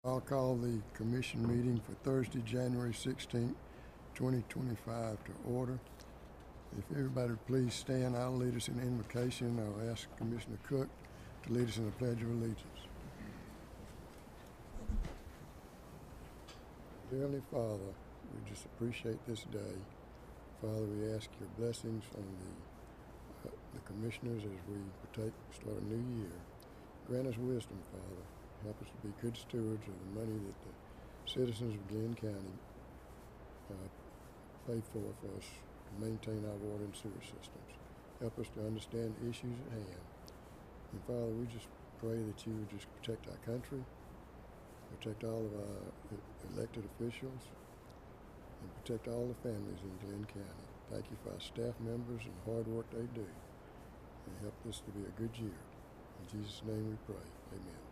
I'll call the commission meeting for Thursday, January 16th, 2025 to order. If everybody would please stand, I'll lead us in invocation. I'll ask Commissioner Cook to lead us in the Pledge of Allegiance. Dearly Father, we just appreciate this day. Father, we ask your blessings on the commissioners as we start a new year. Grant us wisdom, Father. Help us to be good stewards of the money that the citizens of Glynn County pay for us to maintain our water and sewer systems. Help us to understand the issues at hand. And Father, we just pray that you would just protect our country, protect all of our elected officials, and protect all the families in Glynn County. Thank you for our staff members and the hard work they do, and help this to be a good year. In Jesus' name we pray. Amen.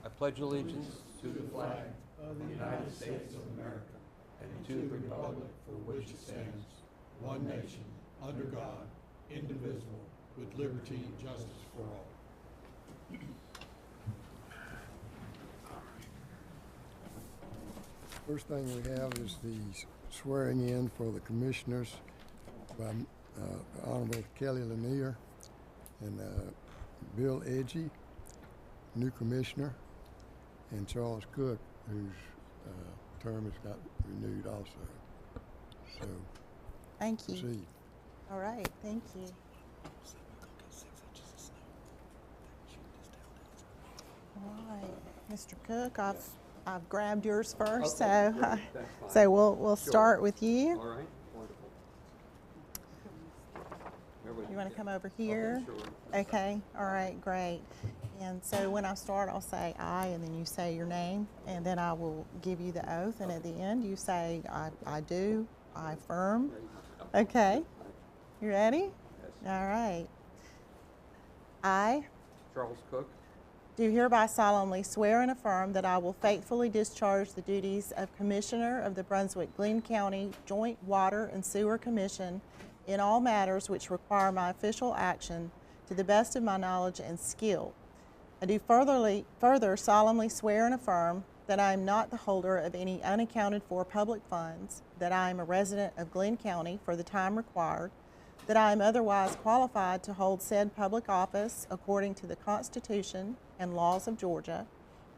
I pledge allegiance to the flag of the United States of America and to the republic for which it stands, one nation, under God, indivisible, with liberty and justice for all. First thing we have is the swearing in for the commissioners by Honorable Kelly Lanier and Bill Edgy, new commissioner, and Charles Cook, whose term has got renewed also. So, thank you. Proceed. All right, thank you. All right, Mr. Cook, I've grabbed yours first, Okay, so great, so we'll start with you. All right, wonderful. You want to come over here? Okay, sure. Okay, all right, great. And so when I start, I'll say I, and then you say your name, and then I will give you the oath, and at the end you say I do, I affirm. Okay, you ready? Yes. All right. I Charles Cook, do hereby solemnly swear and affirm that I will faithfully discharge the duties of Commissioner of the Brunswick-Glynn County Joint Water and Sewer Commission in all matters which require my official action to the best of my knowledge and skill. I do further solemnly swear and affirm that I am not the holder of any unaccounted for public funds, that I am a resident of Glynn County for the time required, that I am otherwise qualified to hold said public office according to the Constitution and laws of Georgia,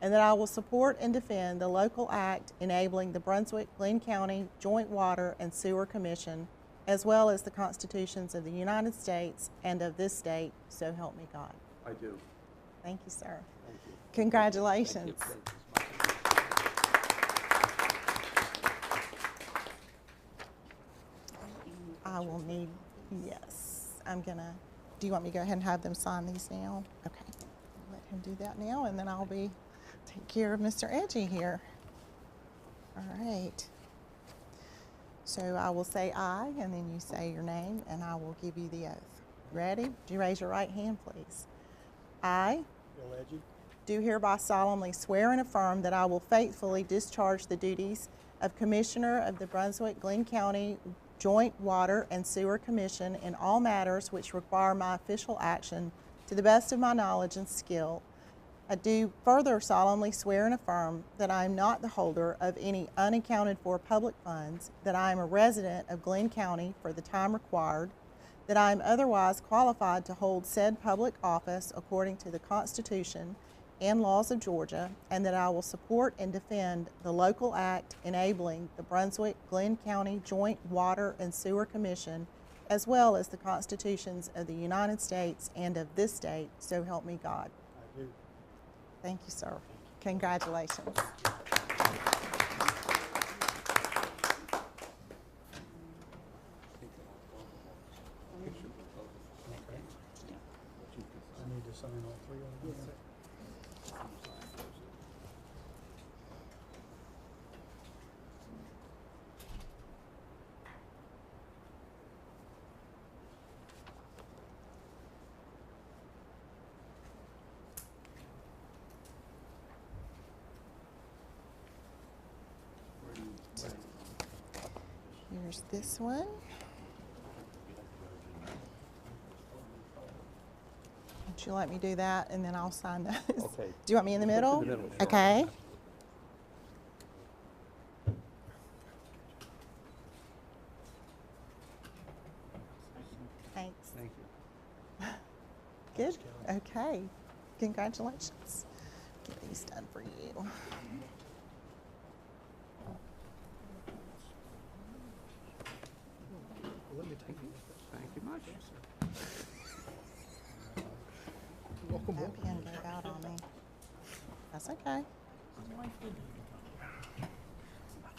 and that I will support and defend the local act enabling the Brunswick-Glynn County Joint Water and Sewer Commission, as well as the constitutions of the United States and of this state, so help me God. I do. Thank you, sir. Thank you. Congratulations. Thank you. I will need, yes, do you want me to go ahead and have them sign these now? Okay, I'll let him do that now, and then I'll take care of Mr. Edgy here. All right. So I will say I, and then you say your name, and I will give you the oath. Ready? Do you raise your right hand, please? I do hereby solemnly swear and affirm that I will faithfully discharge the duties of Commissioner of the Brunswick-Glynn County Joint Water and Sewer Commission in all matters which require my official action to the best of my knowledge and skill. I do further solemnly swear and affirm that I am not the holder of any unaccounted for public funds, that I am a resident of Glynn County for the time required, that I am otherwise qualified to hold said public office according to the Constitution and laws of Georgia, and that I will support and defend the local act enabling the Brunswick-Glynn County Joint Water and Sewer Commission, as well as the constitutions of the United States and of this state, so help me God. I do. Thank you, sir. Congratulations. I need to sign all three of them. Here's this one. Would you let me do that, and then I'll sign those? Okay. Do you want me in the middle? In the middle, sure. Okay. Thanks. Thank you. Good. Okay. Congratulations. Get these done for you. Thank you much. That pen gave out on me. That's okay.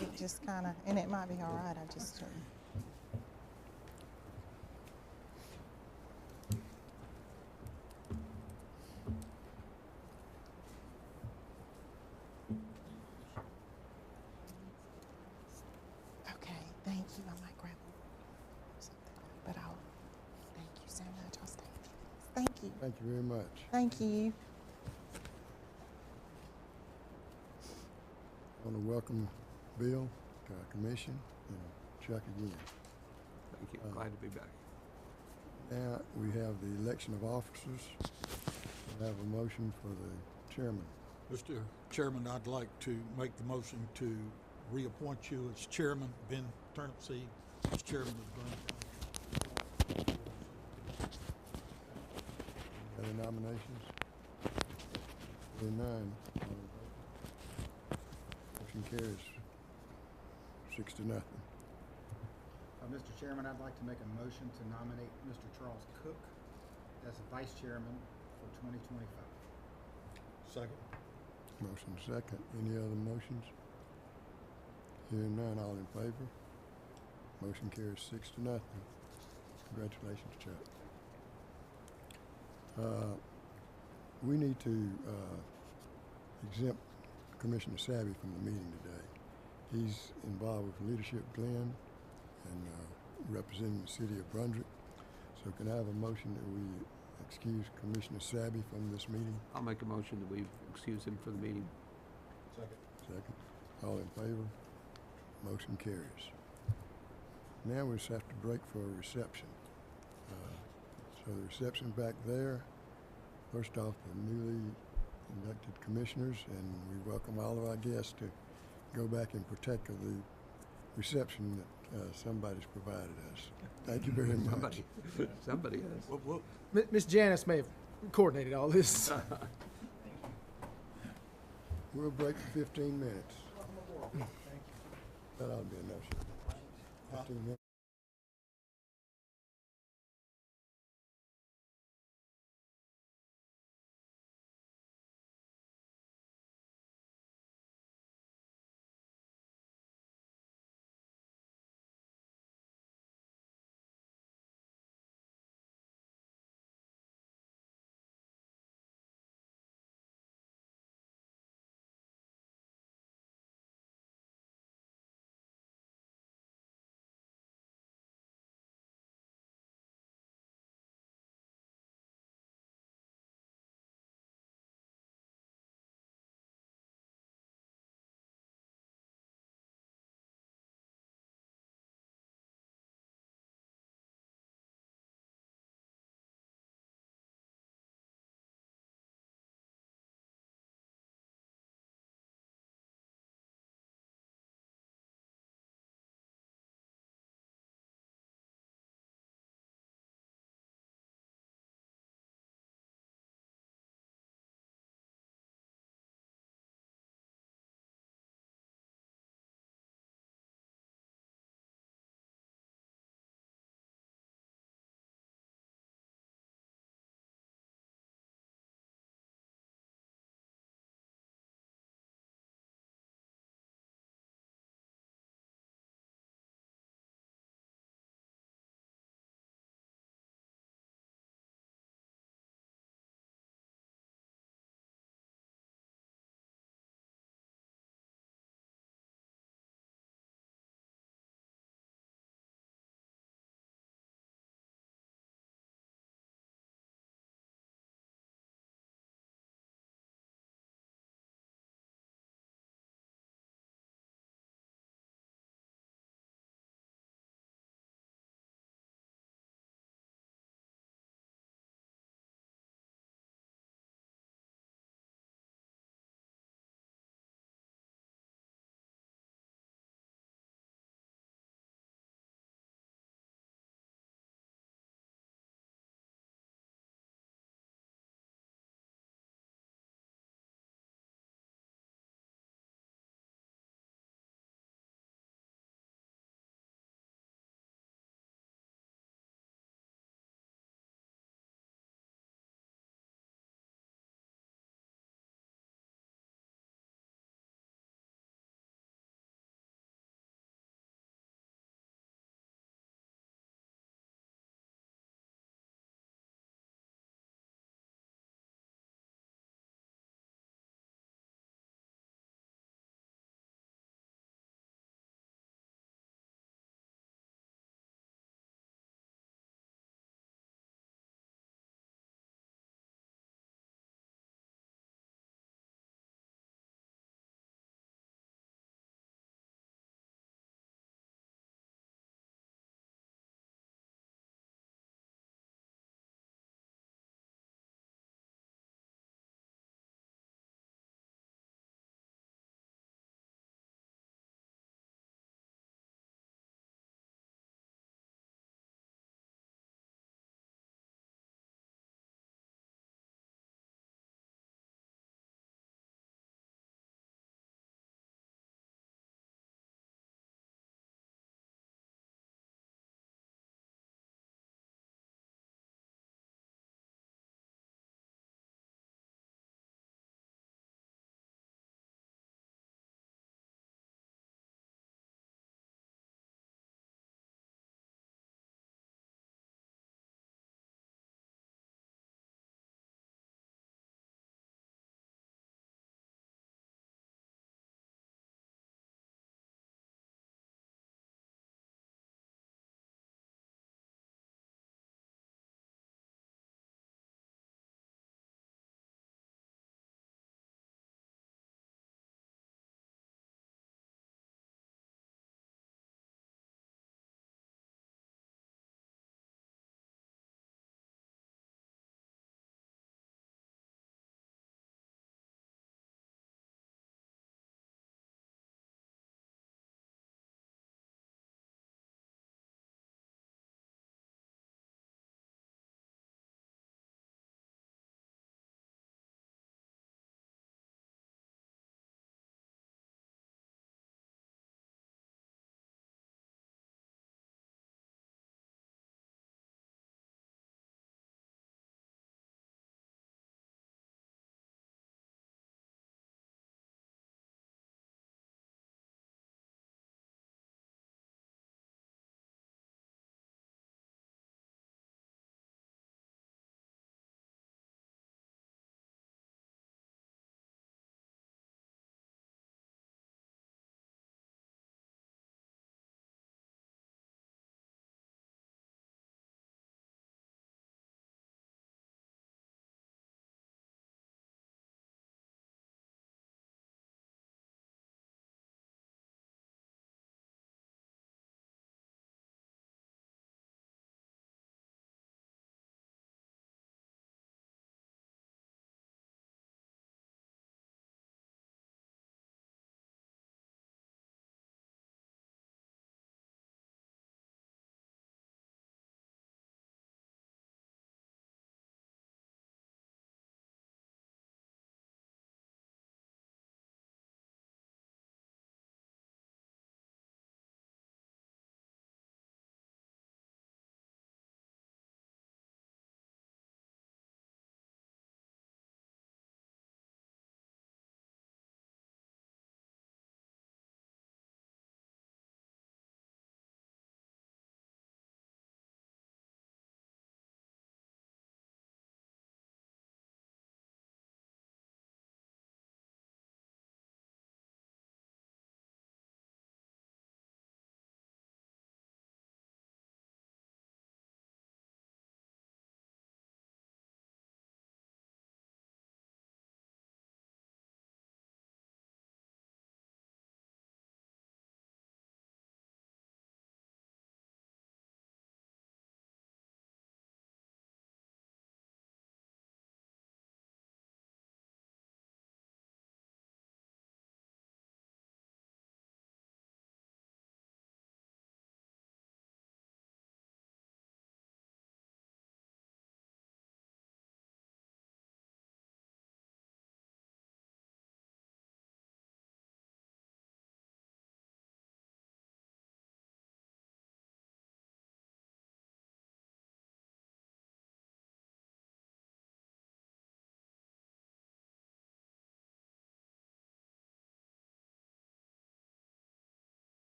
It just kind of, and it might be all right. I just shouldn't. Okay, thank you. I might grab something, but I'll. Thank you so much. I'll stay. Thank you. Thank you very much. Thank you. I want to welcome Bill to our commission and Chuck again. Thank you. Glad to be back. Now we have the election of officers. We have a motion for the chairman. Mr. Chairman, I'd like to make the motion to reappoint you as chairman, Ben Turnipseed, as chairman of the Glynn County. Any nominations? Hearing none. All in favor? Motion carries 6-0. Mr. Chairman, I'd like to make a motion to nominate Mr. Charles Cook as vice chairman for 2025. Second. Motion second. Any other motions? Hearing none. All in favor? Motion carries 6-0. Congratulations, Chuck. We need to exempt Commissioner Savvy from the meeting today. He's involved with Leadership Glynn and representing the city of Brunswick. So can I have a motion that we excuse Commissioner Savvy from this meeting? I'll make a motion that we excuse him for the meeting. Second. Second. All in favor? Motion carries. Now we just have to break for a reception. So the reception back there, first off, the newly elected commissioners, and we welcome all of our guests to go back and partake of the reception that somebody's provided us. Thank you very much. Somebody has. Well, Miss Janice may have coordinated all this. We'll break for 15 minutes. That ought to be enough. 15 minutes.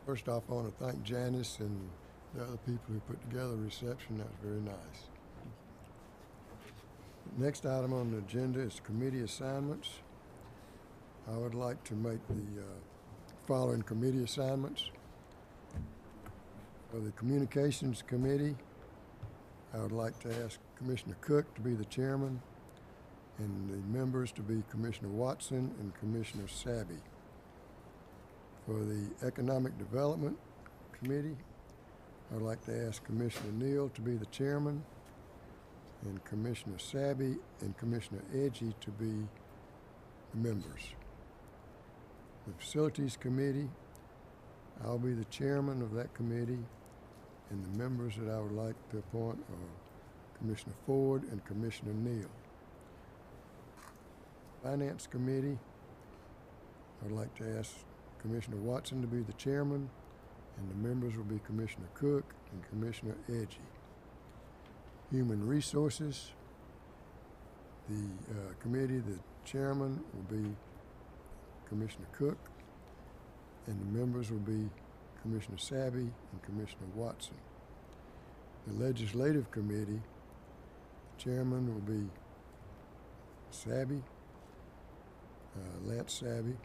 First off, I want to thank Janice and the other people who put together the reception. That was very nice. Next item on the agenda is committee assignments. I would like to make the following committee assignments. For the Communications Committee, I would like to ask Commissioner Cook to be the chairman and the members to be Commissioner Watson and Commissioner Sabby. For the Economic Development Committee, I would like to ask Commissioner Neal to be the chairman and Commissioner Sabby and Commissioner Edgy to be the members. The Facilities Committee, I'll be the chairman of that committee, and the members that I would like to appoint are Commissioner Ford and Commissioner Neal. Finance Committee, I would like to ask Commissioner Watson to be the chairman, and the members will be Commissioner Cook and Commissioner Edgy. Human Resources, the committee, the chairman will be Commissioner Cook, and the members will be Commissioner Sabby and Commissioner Watson. The Legislative Committee, the chairman will be Sabby, Lance Sabby,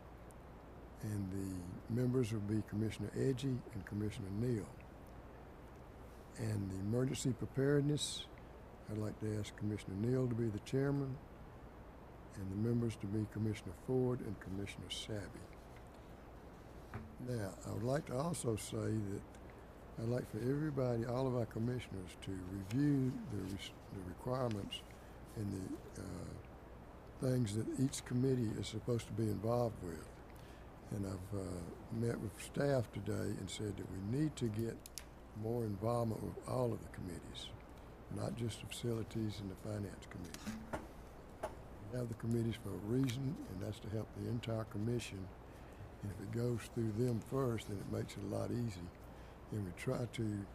and the members will be Commissioner Edgy and Commissioner Neal. And the Emergency Preparedness, I'd like to ask Commissioner Neal to be the chairman, and the members to be Commissioner Ford and Commissioner Sabby. Now, I would like to also say that I'd like for everybody, all of our commissioners, to review the requirements and the things that each committee is supposed to be involved with. And I've met with staff today and said that we need to get more involvement with all of the committees, not just the Facilities and the Finance Committee. We have the committees for a reason, and that's to help the entire commission. And if it goes through them first, then it makes it a lot easier. And we try to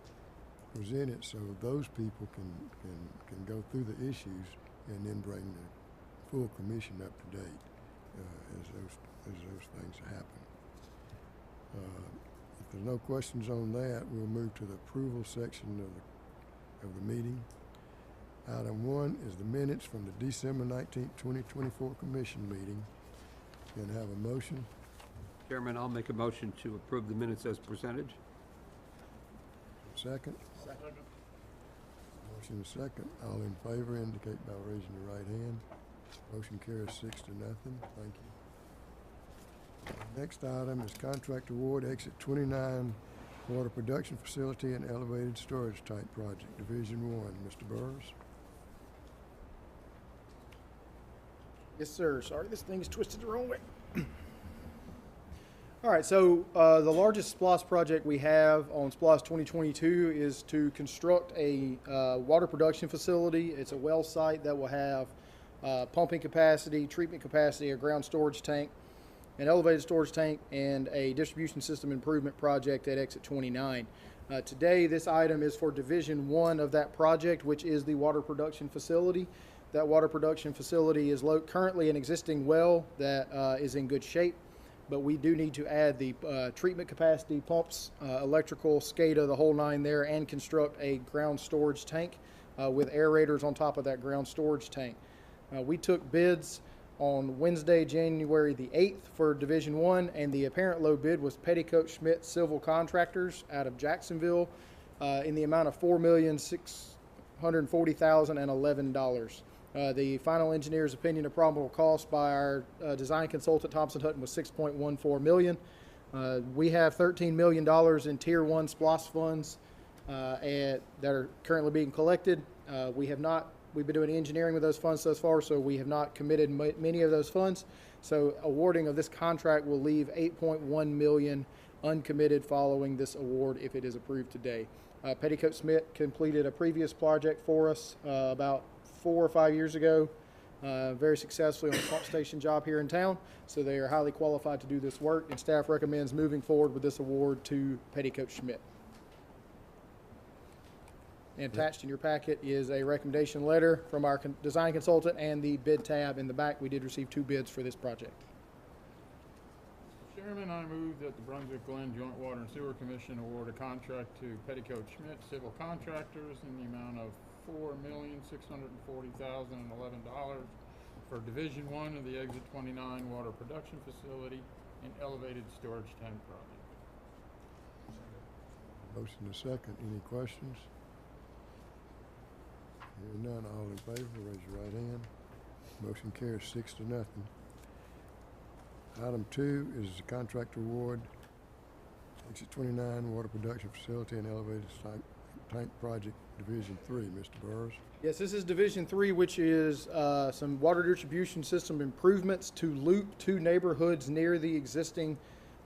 present it so those people can go through the issues and then bring the full commission up to date as those things happen. If there's no questions on that, we'll move to the approval section of the meeting. Item 1 is the minutes from the December 19th, 2024 commission meeting. Can I have a motion? Chairman, I'll make a motion to approve the minutes as presented. Second? Second. Motion is second. All in favor indicate by raising your right hand. Motion carries 6-0. Thank you. Next item is contract award exit 29 water production facility and elevated storage tank project, Division 1. Mr. Burrs? Yes, sir. Sorry, this thing is twisted the wrong way. All right, so the largest SPLOST project we have on SPLOST 2022 is to construct a water production facility. It's a well site that will have pumping capacity, treatment capacity, a ground storage tank, an elevated storage tank, and a distribution system improvement project at exit 29. Today, this item is for Division 1 of that project, which is the water production facility. That water production facility is currently an existing well that is in good shape, but we do need to add the treatment capacity, pumps, electrical, SCADA, the whole nine there, and construct a ground storage tank with aerators on top of that ground storage tank. We took bids on Wednesday, January the 8th for Division 1, and the apparent low bid was Petticoat Schmidt Civil Contractors out of Jacksonville in the amount of $4,640,011. The final engineer's opinion of probable cost by our design consultant, Thompson Hutton, was $6.14 million. We have $13 million in Tier 1 SPLOST funds that are currently being collected. We've been doing engineering with those funds thus far, so we have not committed many of those funds. So awarding of this contract will leave $8.1 million uncommitted following this award if it is approved today. Petticoat Schmidt completed a previous project for us about 4 or 5 years ago, very successfully on a pump station job here in town. So they are highly qualified to do this work, and staff recommends moving forward with this award to Petticoat Schmidt. And attached in your packet is a recommendation letter from our design consultant and the bid tab in the back. We did receive 2 bids for this project. Mr. Chairman, I move that the Brunswick-Glynn Joint Water and Sewer Commission award a contract to Petticoat Schmidt Civil Contractors in the amount of $4,640,011 for Division 1 of the Exit 29 Water Production Facility and Elevated Storage Tank Project. Motion and second. Any questions? Hearing none, all in favor, raise your right hand. Motion carries 6-0. Item 2 is the contract award, Exit 29 Water Production Facility and Elevated Tank Project, Division 3. Mr. Burrows. Yes, this is Division 3, which is some water distribution system improvements to loop 2 neighborhoods near the existing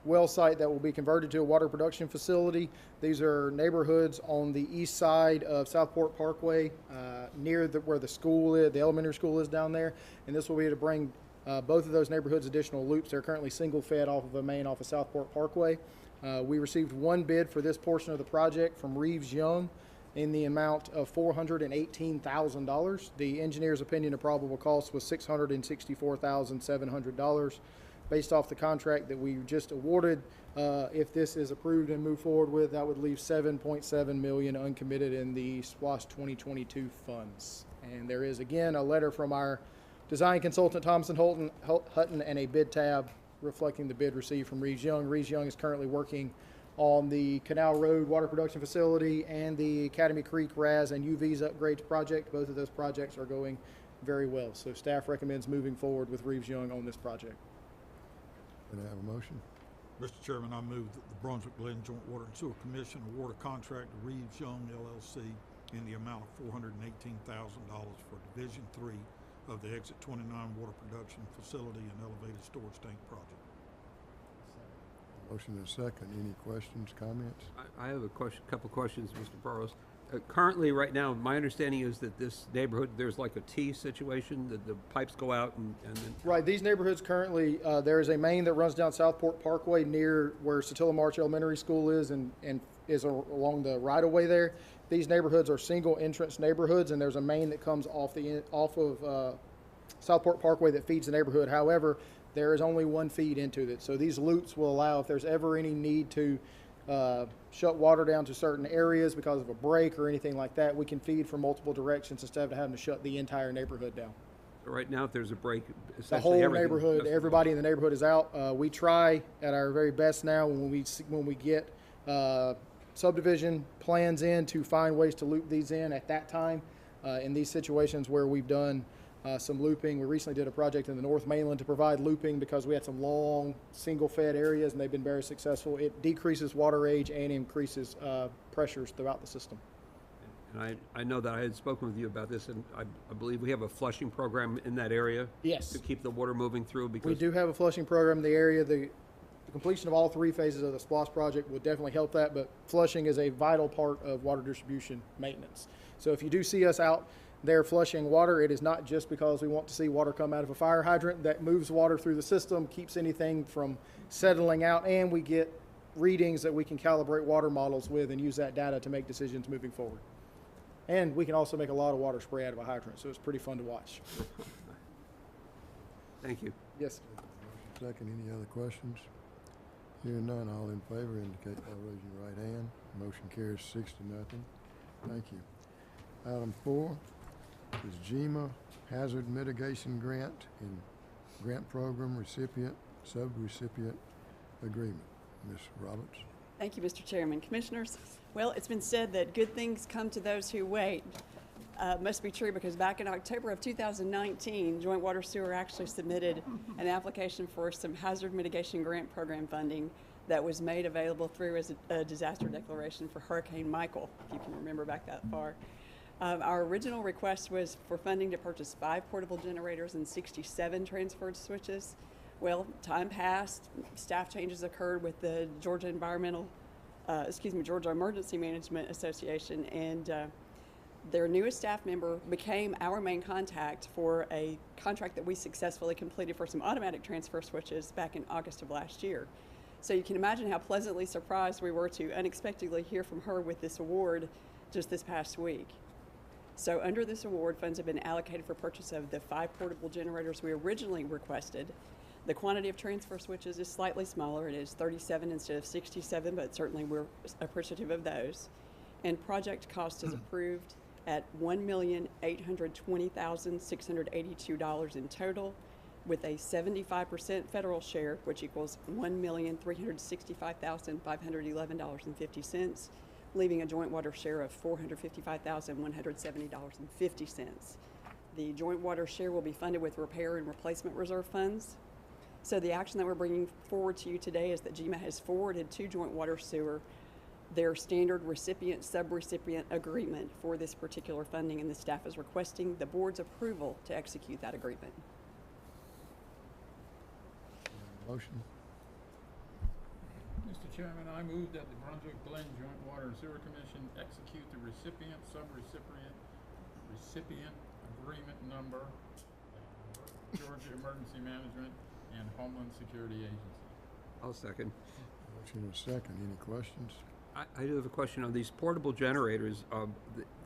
well site that will be converted to a water production facility. These are neighborhoods on the east side of Southport Parkway, near where the school is, the elementary school is down there. And this will be to bring both of those neighborhoods additional loops. They're currently single fed off of a main off of Southport Parkway. We received 1 bid for this portion of the project from Reeves Young in the amount of $418,000. The engineer's opinion of probable cost was $664,700. Based off the contract that we just awarded, if this is approved and moved forward with, that would leave $7.7 million uncommitted in the SPLOST 2022 funds. And there is again a letter from our design consultant Thompson Hutton and a bid tab reflecting the bid received from Reeves Young. Reeves Young is currently working on the Canal Road Water Production Facility and the Academy Creek RAS and UV's upgrades project. Both of those projects are going very well. So staff recommends moving forward with Reeves Young on this project. Can I have a motion? Mr. Chairman, I move that the Brunswick-Glynn Joint Water and Sewer Commission award a contract to Reeves Young LLC in the amount of $418,000 for Division 3 of the Exit 29 Water Production Facility and Elevated Storage Tank Project. Motion and second. Any questions, comments? I have a couple questions, Mr. Burrows. Currently, right now, my understanding is that this neighborhood, there's like a T situation, that the pipes go out and then... Right, these neighborhoods currently, there is a main that runs down Southport Parkway near where Satilla March Elementary School is and is along the right-of-way there. These neighborhoods are single entrance neighborhoods, and there's a main that comes off of Southport Parkway that feeds the neighborhood. However, there is only 1 feed into it. So these loops will allow, if there's ever any need to shut water down to certain areas because of a break or anything like that, we can feed from multiple directions instead of having to shut the entire neighborhood down. So right now, if there's a break, The essentially whole everything... neighborhood, everybody in the neighborhood is out. We try at our very best now when we get subdivision plans in to find ways to loop these in at that time. In these situations where we've done some looping, we recently did a project in the North Mainland to provide looping because we had some long single-fed areas and they've been very successful. It decreases water age and increases pressures throughout the system. And I know that I had spoken with you about this, and I believe we have a flushing program in that area. Yes. To keep the water moving through, because... We do have a flushing program in the area. The completion of all 3 phases of the SPLOST project would definitely help that, but flushing is a vital part of water distribution maintenance. So if you do see us out there flushing water, it is not just because we want to see water come out of a fire hydrant. That moves water through the system, keeps anything from settling out, and we get readings that we can calibrate water models with and use that data to make decisions moving forward. And we can also make a lot of water spray out of a hydrant, so it's pretty fun to watch. Thank you. Yes. Second. Any other questions? Hearing none, all in favor indicate by raising your right hand. Motion carries 6-0. Thank you. Item 4 is GEMA Hazard Mitigation Grant and Grant Program Recipient, Subrecipient Agreement. Ms. Roberts. Thank you, Mr. Chairman. Commissioners, well, it's been said that good things come to those who wait. Must be true, because back in October of 2019, Joint Water Sewer actually submitted an application for some hazard mitigation grant program funding that was made available through as a disaster declaration for Hurricane Michael, if you can remember back that far. Our original request was for funding to purchase 5 portable generators and 67 transferred switches. Well, time passed, staff changes occurred with the Georgia Georgia Emergency Management Association, and their newest staff member became our main contact for a contract that we successfully completed for some automatic transfer switches back in August of last year. So you can imagine how pleasantly surprised we were to unexpectedly hear from her with this award just this past week. So under this award, funds have been allocated for purchase of the 5 portable generators we originally requested. The quantity of transfer switches is slightly smaller. It is 37 instead of 67, but certainly we're appreciative of those. And project cost is approved at $1,820,682 in total, with a 75% federal share, which equals $1,365,511.50, leaving a joint water share of $455,170.50. The joint water share will be funded with repair and replacement reserve funds. So the action that we're bringing forward to you today is that GMA has forwarded to Joint Water Sewer their standard recipient-subrecipient agreement for this particular funding, and the staff is requesting the board's approval to execute that agreement. Motion. Mr. Chairman, I move that the Brunswick-Glynn Joint Water and Sewer Commission execute the recipient agreement number, Georgia Emergency Management and Homeland Security Agency. I'll second. Motion and a second. Any questions? I do have a question on these portable generators.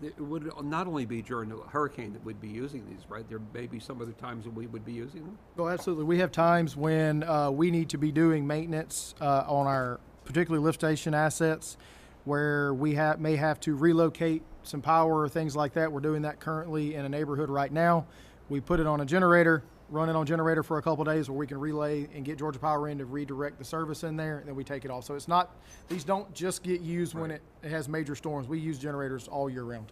It would not only be during a hurricane that we'd be using these, right? There may be some other times that we would be using them? Oh, absolutely. We have times when we need to be doing maintenance on our particularly lift station assets where we may have to relocate some power or things like that. We're doing that currently in a neighborhood right now. We put it on a generator, run it on generator for a couple of days where we can relay and get Georgia Power in to redirect the service in there, and then we take it off. So it's not, these don't just get used when it has major storms. We use generators all year round.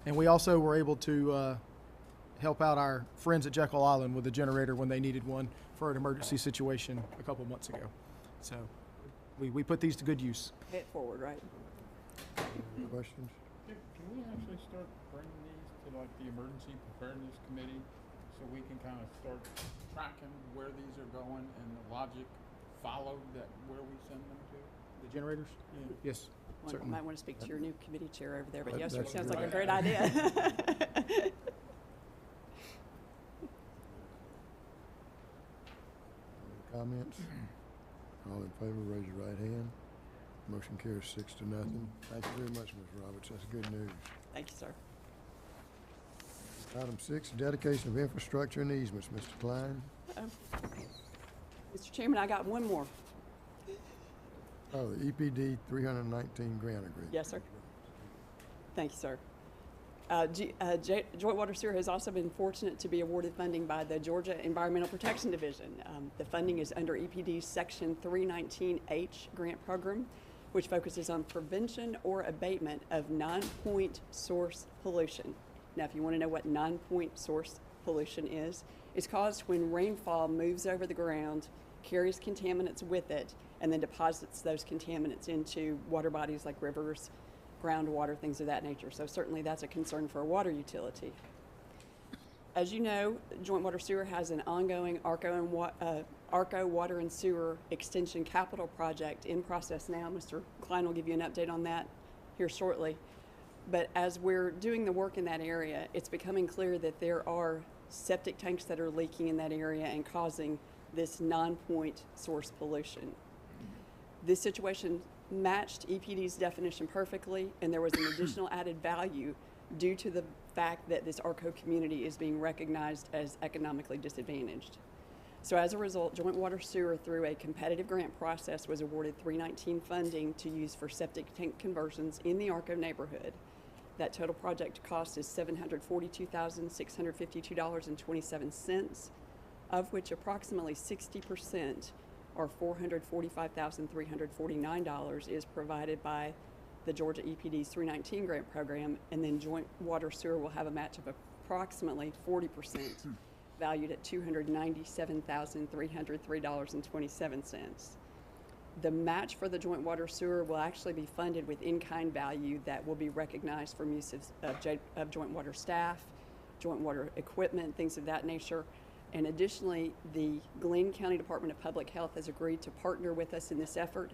And we also were able to help out our friends at Jekyll Island with a generator when they needed one for an emergency situation a couple months ago. So we put these to good use. Pay it forward, right? Any questions? Can we actually start bringing these to like the Emergency Preparedness Committee so we can kind of start tracking where these are going and the logic followed that where we send them to? The generators? Yeah. Yes, Well, certainly. you might want to speak to your new committee chair over there, but yes, sir, That's a sounds good like a great idea. idea. Any comments? All in favor, raise your right hand. Motion carries 6-0. Thank you very much, Ms. Roberts. That's good news. Thank you, sir. Item 6, dedication of infrastructure and easements. Mr. Klein? Mr. Chairman, I got one more. Oh, the EPD 319 grant agreement. Yes, sir. Thank you, sir. Joint Water Sewer has also been fortunate to be awarded funding by the Georgia Environmental Protection Division. The funding is under EPD's Section 319H grant program, which focuses on prevention or abatement of non-point source pollution. Now, if you want to know what non-point source pollution is, it's caused when rainfall moves over the ground, carries contaminants with it, and then deposits those contaminants into water bodies like rivers, groundwater, things of that nature. So certainly that's a concern for a water utility. As you know, Joint Water Sewer has an ongoing ARCO Water and Sewer Extension Capital Project in process now. Mr. Klein will give you an update on that here shortly. But as we're doing the work in that area, it's becoming clear that there are septic tanks that are leaking in that area and causing this non-point source pollution. This situation matched EPD's definition perfectly, and there was an additional added value due to the fact that this ARCO community is being recognized as economically disadvantaged. So as a result, Joint Water Sewer, through a competitive grant process, was awarded 319 funding to use for septic tank conversions in the ARCO neighborhood. That total project cost is $742,652.27, of which approximately 60%, or $445,349, is provided by the Georgia EPD's 319 grant program, and then Joint Water Sewer will have a match of approximately 40%, valued at $297,303.27. The match for the Joint Water Sewer will actually be funded with in-kind value that will be recognized from use of joint water staff, joint water equipment, things of that nature. And additionally, the Glynn County Department of Public Health has agreed to partner with us in this effort,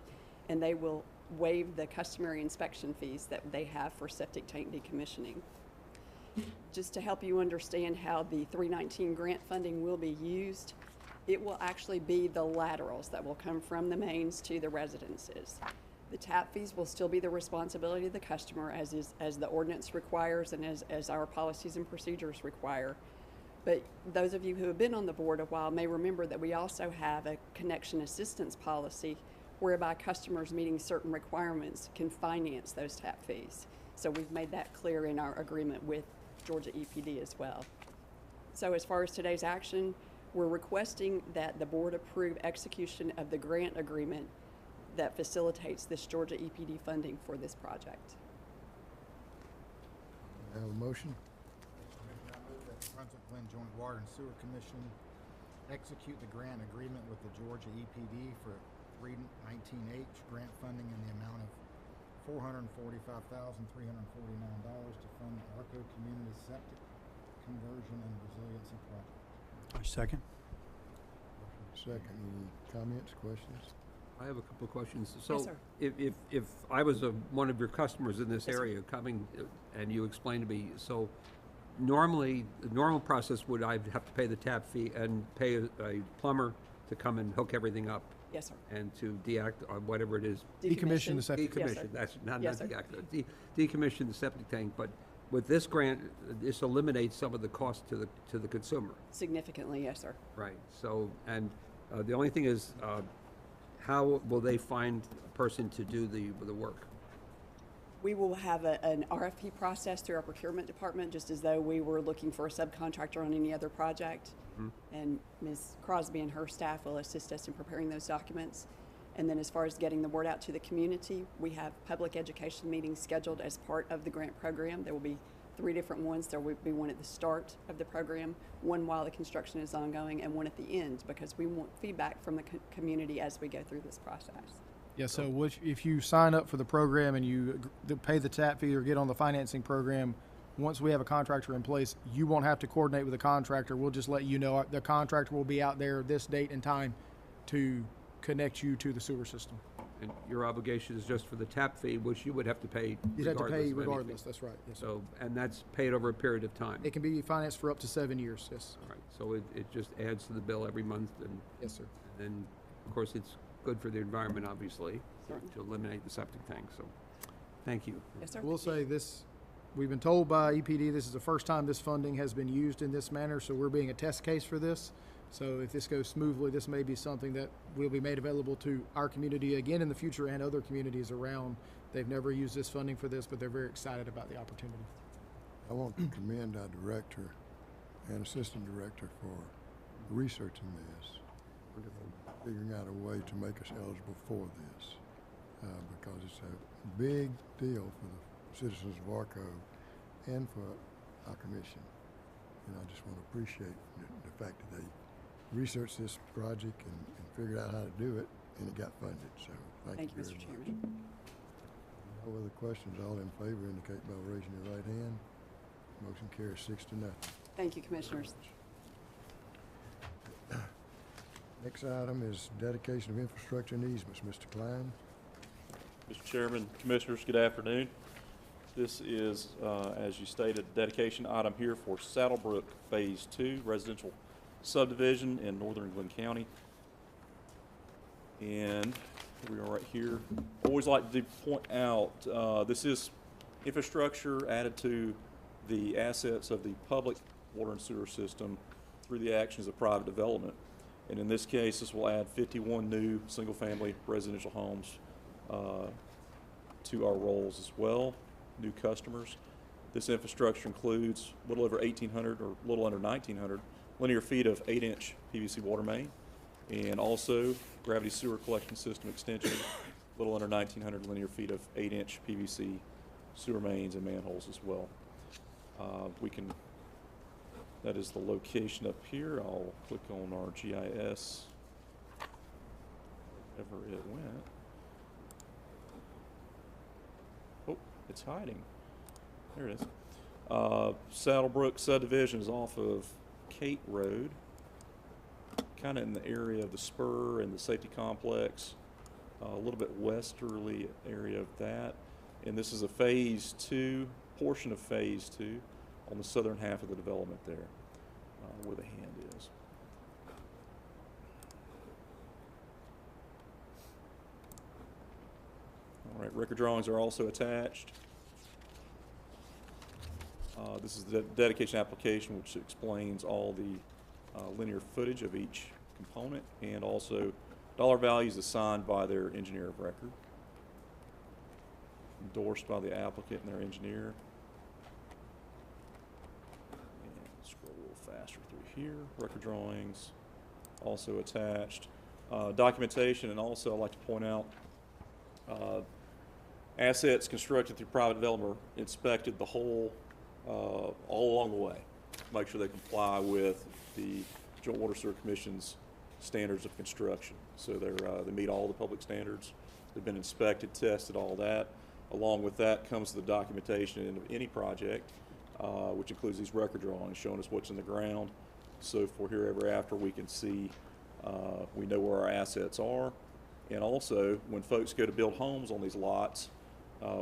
and they will waive the customary inspection fees that they have for septic tank decommissioning. Just to help you understand how the 319 grant funding will be used, it will actually be the laterals that will come from the mains to the residences. The tap fees will still be the responsibility of the customer as the ordinance requires and as our policies and procedures require. But those of you who have been on the board a while may remember that we also have a connection assistance policy whereby customers meeting certain requirements can finance those tap fees. So we've made that clear in our agreement with Georgia EPD as well. So as far as today's action, we're requesting that the board approve execution of the grant agreement that facilitates this Georgia EPD funding for this project. Have a motion? I move that the Brunswick-Glynn Joint Water and Sewer Commission execute the grant agreement with the Georgia EPD for 319H grant funding in the amount of $445,349 to fund the ARCO Community Septic Conversion and Resiliency Project. I second. Second. Any comments, questions? I have a couple of questions. Yes, So sir. if I was one of your customers in this Yes, sir. area coming and you explained to me, so normally, the normal process would I have to pay the tap fee and pay a plumber to come and hook everything up Yes, sir. and to whatever it is, Decommission the septic. Yes, sir. decommission, that's not Yes, sir. decommission the septic tank, but with this grant, this eliminates some of the cost to the consumer. Significantly, yes, sir. Right, so, and the only thing is, how will they find a person to do the work? We will have an RFP process through our procurement department, just as though we were looking for a subcontractor on any other project. And Ms. Crosby and her staff will assist us in preparing those documents. And then as far as getting the word out to the community, we have public education meetings scheduled as part of the grant program. There will be 3 different ones. There will be one at the start of the program, one while the construction is ongoing, and one at the end, because we want feedback from the community as we go through this process. Yeah, so if you sign up for the program and you pay the tap fee or get on the financing program, once we have a contractor in place, you won't have to coordinate with the contractor. We'll just let you know the contractor will be out there this date and time to connect you to the sewer system. And your obligation is just for the tap fee, which you would have to pay You'd have to pay anything. regardless, that's right. Yes, sir. So, and that's paid over a period of time. It can be financed for up to 7 years, yes. All right, so it just adds to the bill every month, and Yes, sir. then, of course, it's good for the environment, obviously, Certainly. to eliminate the septic tank, so, thank you. Yes, sir. We'll say this, we've been told by EPD this is the first time this funding has been used in this manner, so we're being a test case for this. So if this goes smoothly, this may be something that will be made available to our community again in the future and other communities around. They've never used this funding for this, but they're very excited about the opportunity. I want to commend our director and assistant director for researching this, figuring out a way to make us eligible for this, because it's a big deal for the citizens of ARCO and for our commission. And I just want to appreciate the fact that they researched this project and figured out how to do it, and it got funded. So Thank you, very Mr. much. Chairman. No other questions? All in favor indicate by raising your right hand. Motion carries 6-0. Thank you, Commissioners. Next item is dedication of infrastructure and easements. Mr. Klein. Mr. Chairman, Commissioners, good afternoon. This is, as you stated, a dedication item here for Saddlebrook Phase 2 residential subdivision in northern Glynn County. And we are right here. Always like to point out, this is infrastructure added to the assets of the public water and sewer system through the actions of private development. And in this case, this will add 51 new single-family residential homes to our rolls as well, new customers. This infrastructure includes a little over 1,800 or a little under 1,900 linear feet of 8-inch PVC water main, and also gravity sewer collection system extension, a little under 1,900 linear feet of 8-inch PVC sewer mains and manholes as well. That is the location up here. I'll click on our GIS, wherever it went. Oh, it's hiding. There it is. Saddlebrook subdivision is off of Kate Road, kind of in the area of the spur and the safety complex, a little bit westerly area of that. And this is a phase 2, portion of phase 2 on the southern half of the development there, where the hand is. All right, record drawings are also attached. This is the dedication application, which explains all the linear footage of each component and also dollar values assigned by their engineer of record, endorsed by the applicant and their engineer. And scroll a little faster through here. Record drawings also attached. Documentation, and also I'd like to point out assets constructed through private developer inspected the whole, all along the way. Make sure they comply with the Joint Water Sewer Commission's standards of construction. So they meet all the public standards. They've been inspected, tested, all that. Along with that comes the documentation of any project, which includes these record drawings showing us what's in the ground. So for here ever after, we can see, we know where our assets are. And also, when folks go to build homes on these lots,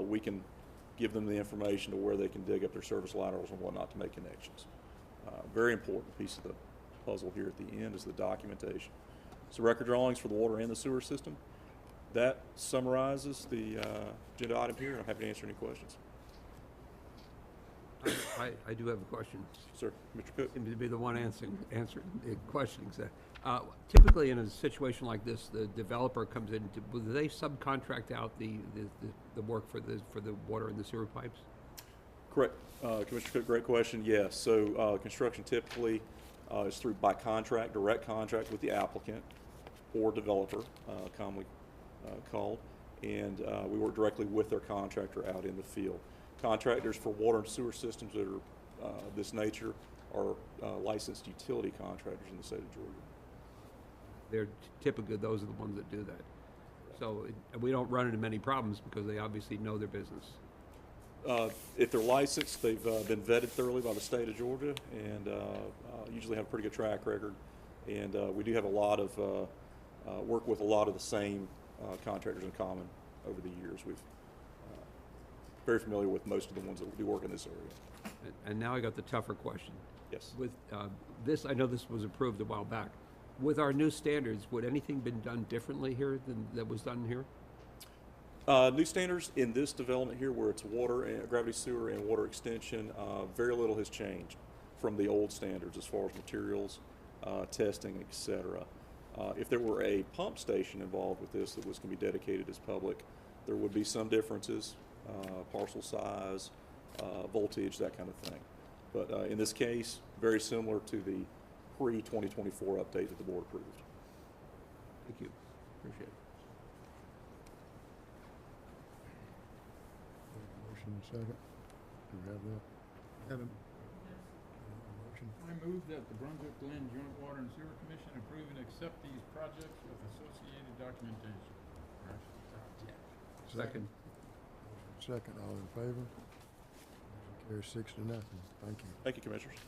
we can give them the information to where they can dig up their service laterals and whatnot to make connections. Very important piece of the puzzle here at the end is the documentation. So record drawings for the water and the sewer system. That summarizes the agenda item here. I'm happy to answer any questions. I do have a question. Sir, Mr. Cook. Seem to be the one answering questioning. Typically, in a situation like this, the developer comes in. Will they subcontract out the work for the water and the sewer pipes? Correct, Commissioner Cook. Great question. Yes. So construction typically is through by contract, direct contract with the applicant or developer, commonly called, and we work directly with their contractor out in the field. Contractors for water and sewer systems that are this nature are licensed utility contractors in the state of Georgia. They're typically, those are the ones that do that. So we don't run into many problems because they obviously know their business. If they're licensed, they've been vetted thoroughly by the state of Georgia and usually have a pretty good track record. And we do have a lot of work with a lot of the same contractors in common over the years. We've very familiar with most of the ones that do work in this area. And now I got the tougher question. Yes. With this, I know this was approved a while back. With our new standards, would anything been done differently here than that was done here? New standards in this development here, where it's water and gravity sewer and water extension, very little has changed from the old standards as far as materials, testing, etc. If there were a pump station involved with this that was going to be dedicated as public, there would be some differences, parcel size, voltage, that kind of thing. But in this case, very similar to the pre-2024 update that the board approved. Thank you. Appreciate it. Motion and second. Do we have that? Have a Motion. I move that the Brunswick-Glynn Joint Water and Sewer Commission approve and accept these projects with associated documentation. Second. Second, all in favor? Motion carries 6-0. Thank you. Thank you, Commissioners.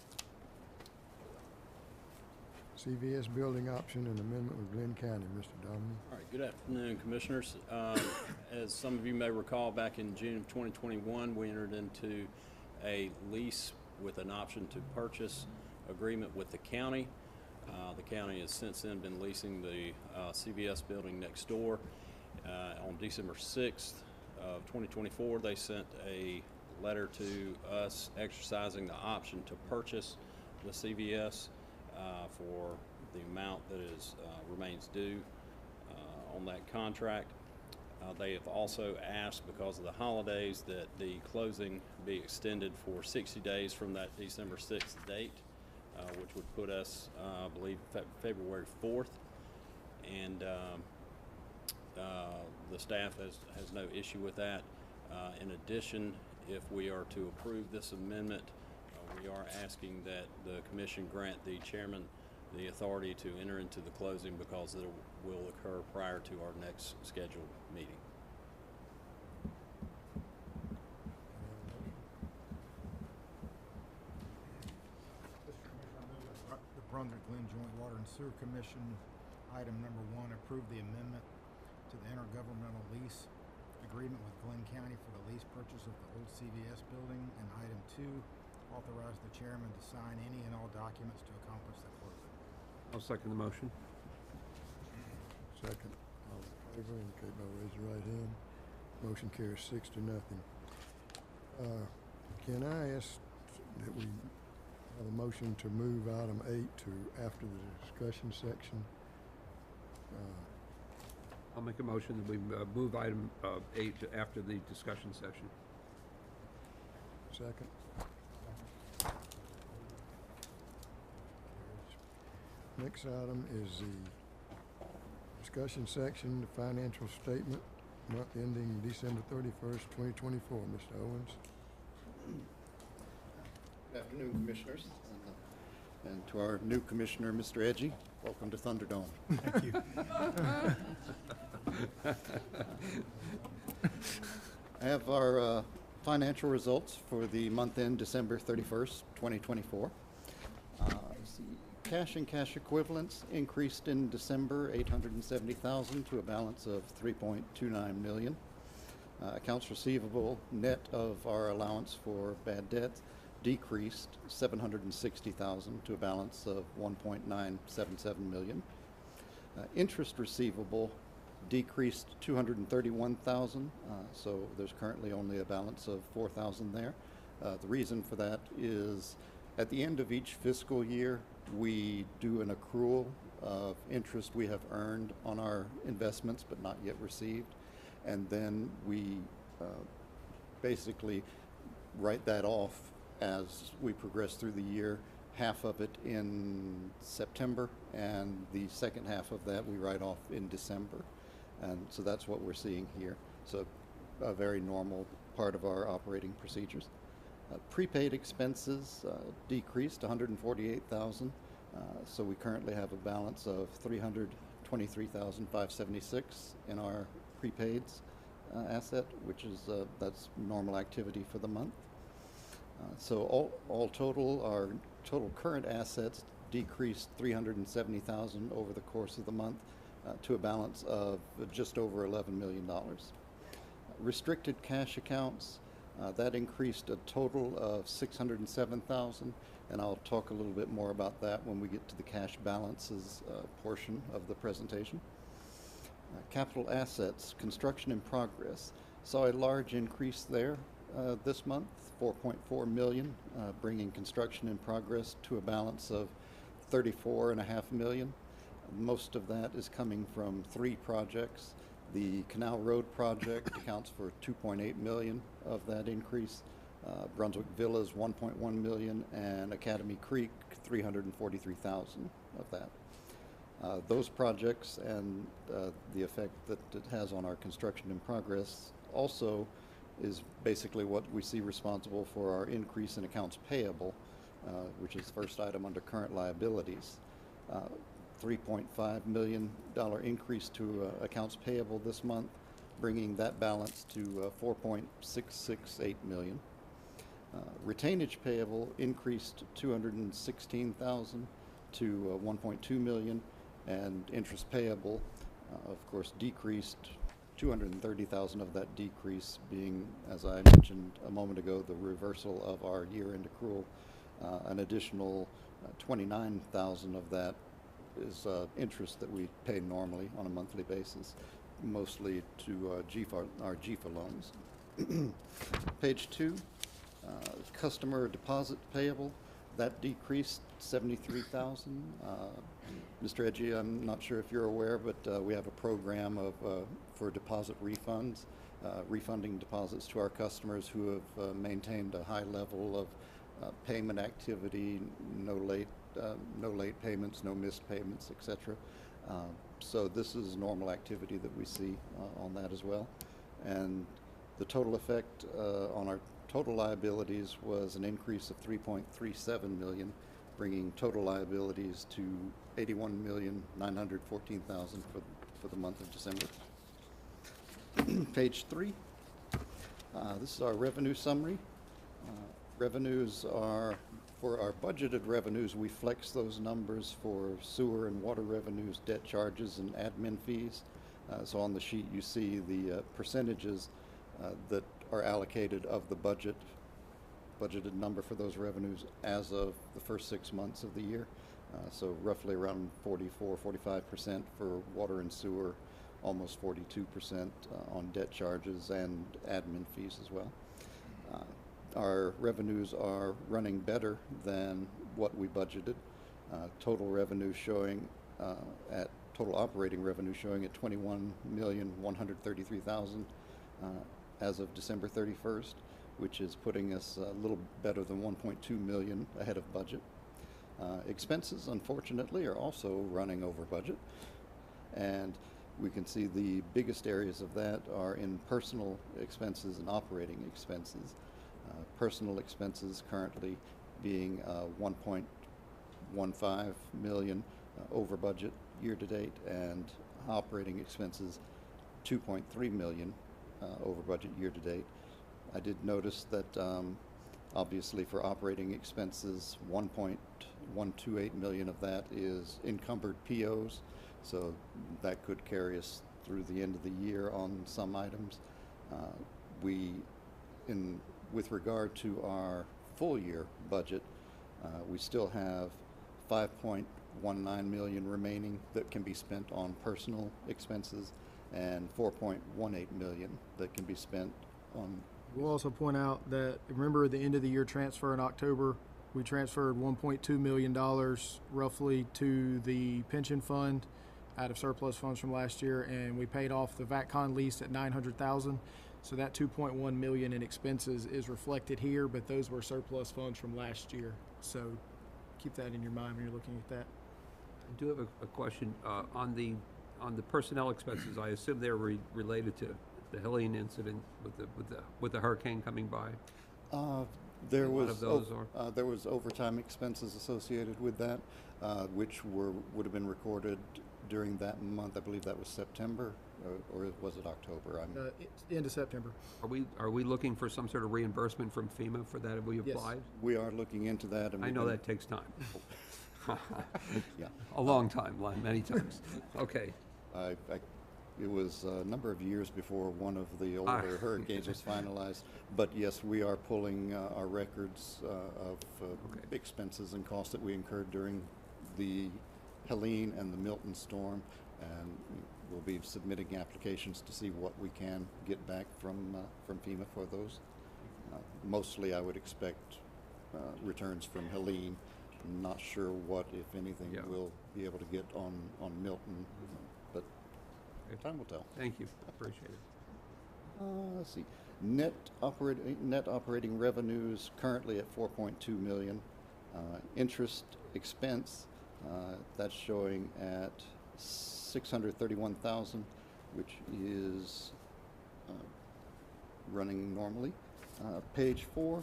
CVS building option and amendment with Glynn County, Mr. Dominic. All right, good afternoon, Commissioners. As some of you may recall, back in June of 2021, we entered into a lease with an option to purchase agreement with the county. The county has since then been leasing the CVS building next door. On December 6th of 2024, they sent a letter to us exercising the option to purchase the CVS for the amount that is remains due on that contract. They have also asked, because of the holidays, that the closing be extended for 60 days from that December 6th date, which would put us, I believe, February 4th. And the staff has no issue with that. In addition, if we are to approve this amendment, we are asking that the commission grant the chairman the authority to enter into the closing because it will occur prior to our next scheduled meeting. The Brunswick-Glynn Joint Water and Sewer Commission, item number 1, approve the amendment to the intergovernmental lease agreement with Glynn County for the lease purchase of the old CVS building, and item 2, authorize the chairman to sign any and all documents to accomplish the closing. I'll second the motion. Second, all in favor, indicate by raising your right hand. Motion carries 6-0. Can I ask that we have a motion to move item 8 to after the discussion section. I'll make a motion that we move item 8 to after the discussion session. Second. Next item is the discussion section, the financial statement, month ending December 31st, 2024. Mr. Owens. Good afternoon, Commissioners, and to our new Commissioner, Mr. Edgy, welcome to Thunderdome. Thank you. I have our financial results for the month end December 31st, 2024. Cash and cash equivalents increased in December $870,000 to a balance of $3.29 million. Accounts receivable net of our allowance for bad debts decreased $760,000 to a balance of $1.977 million. Interest receivable decreased $231,000, so there's currently only a balance of $4,000 there. The reason for that is at the end of each fiscal year, we do an accrual of interest we have earned on our investments but not yet received, and then we basically write that off as we progress through the year, half of it in September, and the second half of that we write off in December. And so that's what we're seeing here. So a very normal part of our operating procedures. Prepaid expenses decreased $148,000. So we currently have a balance of $323,576 in our prepaids asset, which is that's normal activity for the month. So all total, our total current assets decreased $370,000 over the course of the month to a balance of just over $11 million. Restricted cash accounts, that increased a total of $607,000, and I'll talk a little bit more about that when we get to the cash balances portion of the presentation. Capital assets, construction in progress, saw a large increase there this month, $4.4 million, bringing construction in progress to a balance of $34.5 million. Most of that is coming from 3 projects. The Canal Road project accounts for $2.8 million of that increase. Brunswick Villas, $1.1 million, and Academy Creek, $343,000 of that. Those projects and the effect that it has on our construction in progress also is basically what we see responsible for our increase in accounts payable, which is the first item under current liabilities. $3.5 million increase to accounts payable this month, bringing that balance to $4.668 million. Retainage payable increased $216,000 to $1.2 million, and interest payable, of course, decreased $230,000 of that decrease being, as I mentioned a moment ago, the reversal of our year-end accrual. An additional $29,000 of that is interest that we pay normally on a monthly basis, mostly to our GFA loans. Page 2, customer deposit payable, that decreased $73,000. Mr. Edgy, I'm not sure if you're aware, but we have a program for deposit refunds, refunding deposits to our customers who have maintained a high level of payment activity, no late payments, no missed payments, etc. So this is normal activity that we see on that as well. And the total effect on our total liabilities was an increase of $3.37 million, bringing total liabilities to $81,914,000 for the month of December. Page 3. This is our revenue summary. Revenues are, for our budgeted revenues, we flex those numbers for sewer and water revenues, debt charges, and admin fees. So on the sheet you see the percentages that are allocated of the budgeted number for those revenues as of the first 6 months of the year. So roughly around 44-45% for water and sewer, almost 42% on debt charges and admin fees as well. our revenues are running better than what we budgeted. Total revenue showing total operating revenue showing at $21,133,000 as of December 31st, which is putting us a little better than $1.2 million ahead of budget. Expenses, unfortunately, are also running over budget, and we can see the biggest areas of that are in personal expenses and operating expenses. Personal expenses currently being 1.15 million over budget year to date, and operating expenses 2.3 million over budget year to date. I did notice that obviously for operating expenses 1.128 million of that is encumbered POs, so that could carry us through the end of the year on some items. With regard to our full year budget, we still have 5.19 million remaining that can be spent on personal expenses, and 4.18 million that can be spent on. We'll also point out that, remember, the end of the year transfer in October, we transferred $1.2 million roughly to the pension fund out of surplus funds from last year, and we paid off the VATCon lease at $900,000. So that 2.1 million in expenses is reflected here, but those were surplus funds from last year. So keep that in your mind when you're looking at that. I do have a question on the personnel expenses. I assume they're related to the Helene incident with the hurricane coming by. There A lot was of those there was overtime expenses associated with that, which would have been recorded during that month. I believe that was September, or was it October? It's the end of September. Are we looking for some sort of reimbursement from FEMA for that? Have we Yes. applied? We are looking into that. And I know that takes time. Yeah. A long time, many times. Okay. It was a number of years before one of the older hurricanes was finalized. But yes, we are pulling our records of expenses and costs that we incurred during the Helene and the Milton storm, and we'll be submitting applications to see what we can get back from FEMA for those. Mostly, I would expect returns from Helene. I'm not sure what, if anything, we'll be able to get on Milton, but time will tell. Thank you. Appreciate it. Let's see. Net operating revenues currently at 4.2 million. Interest expense, that's showing at 631,000, which is running normally. Page 4.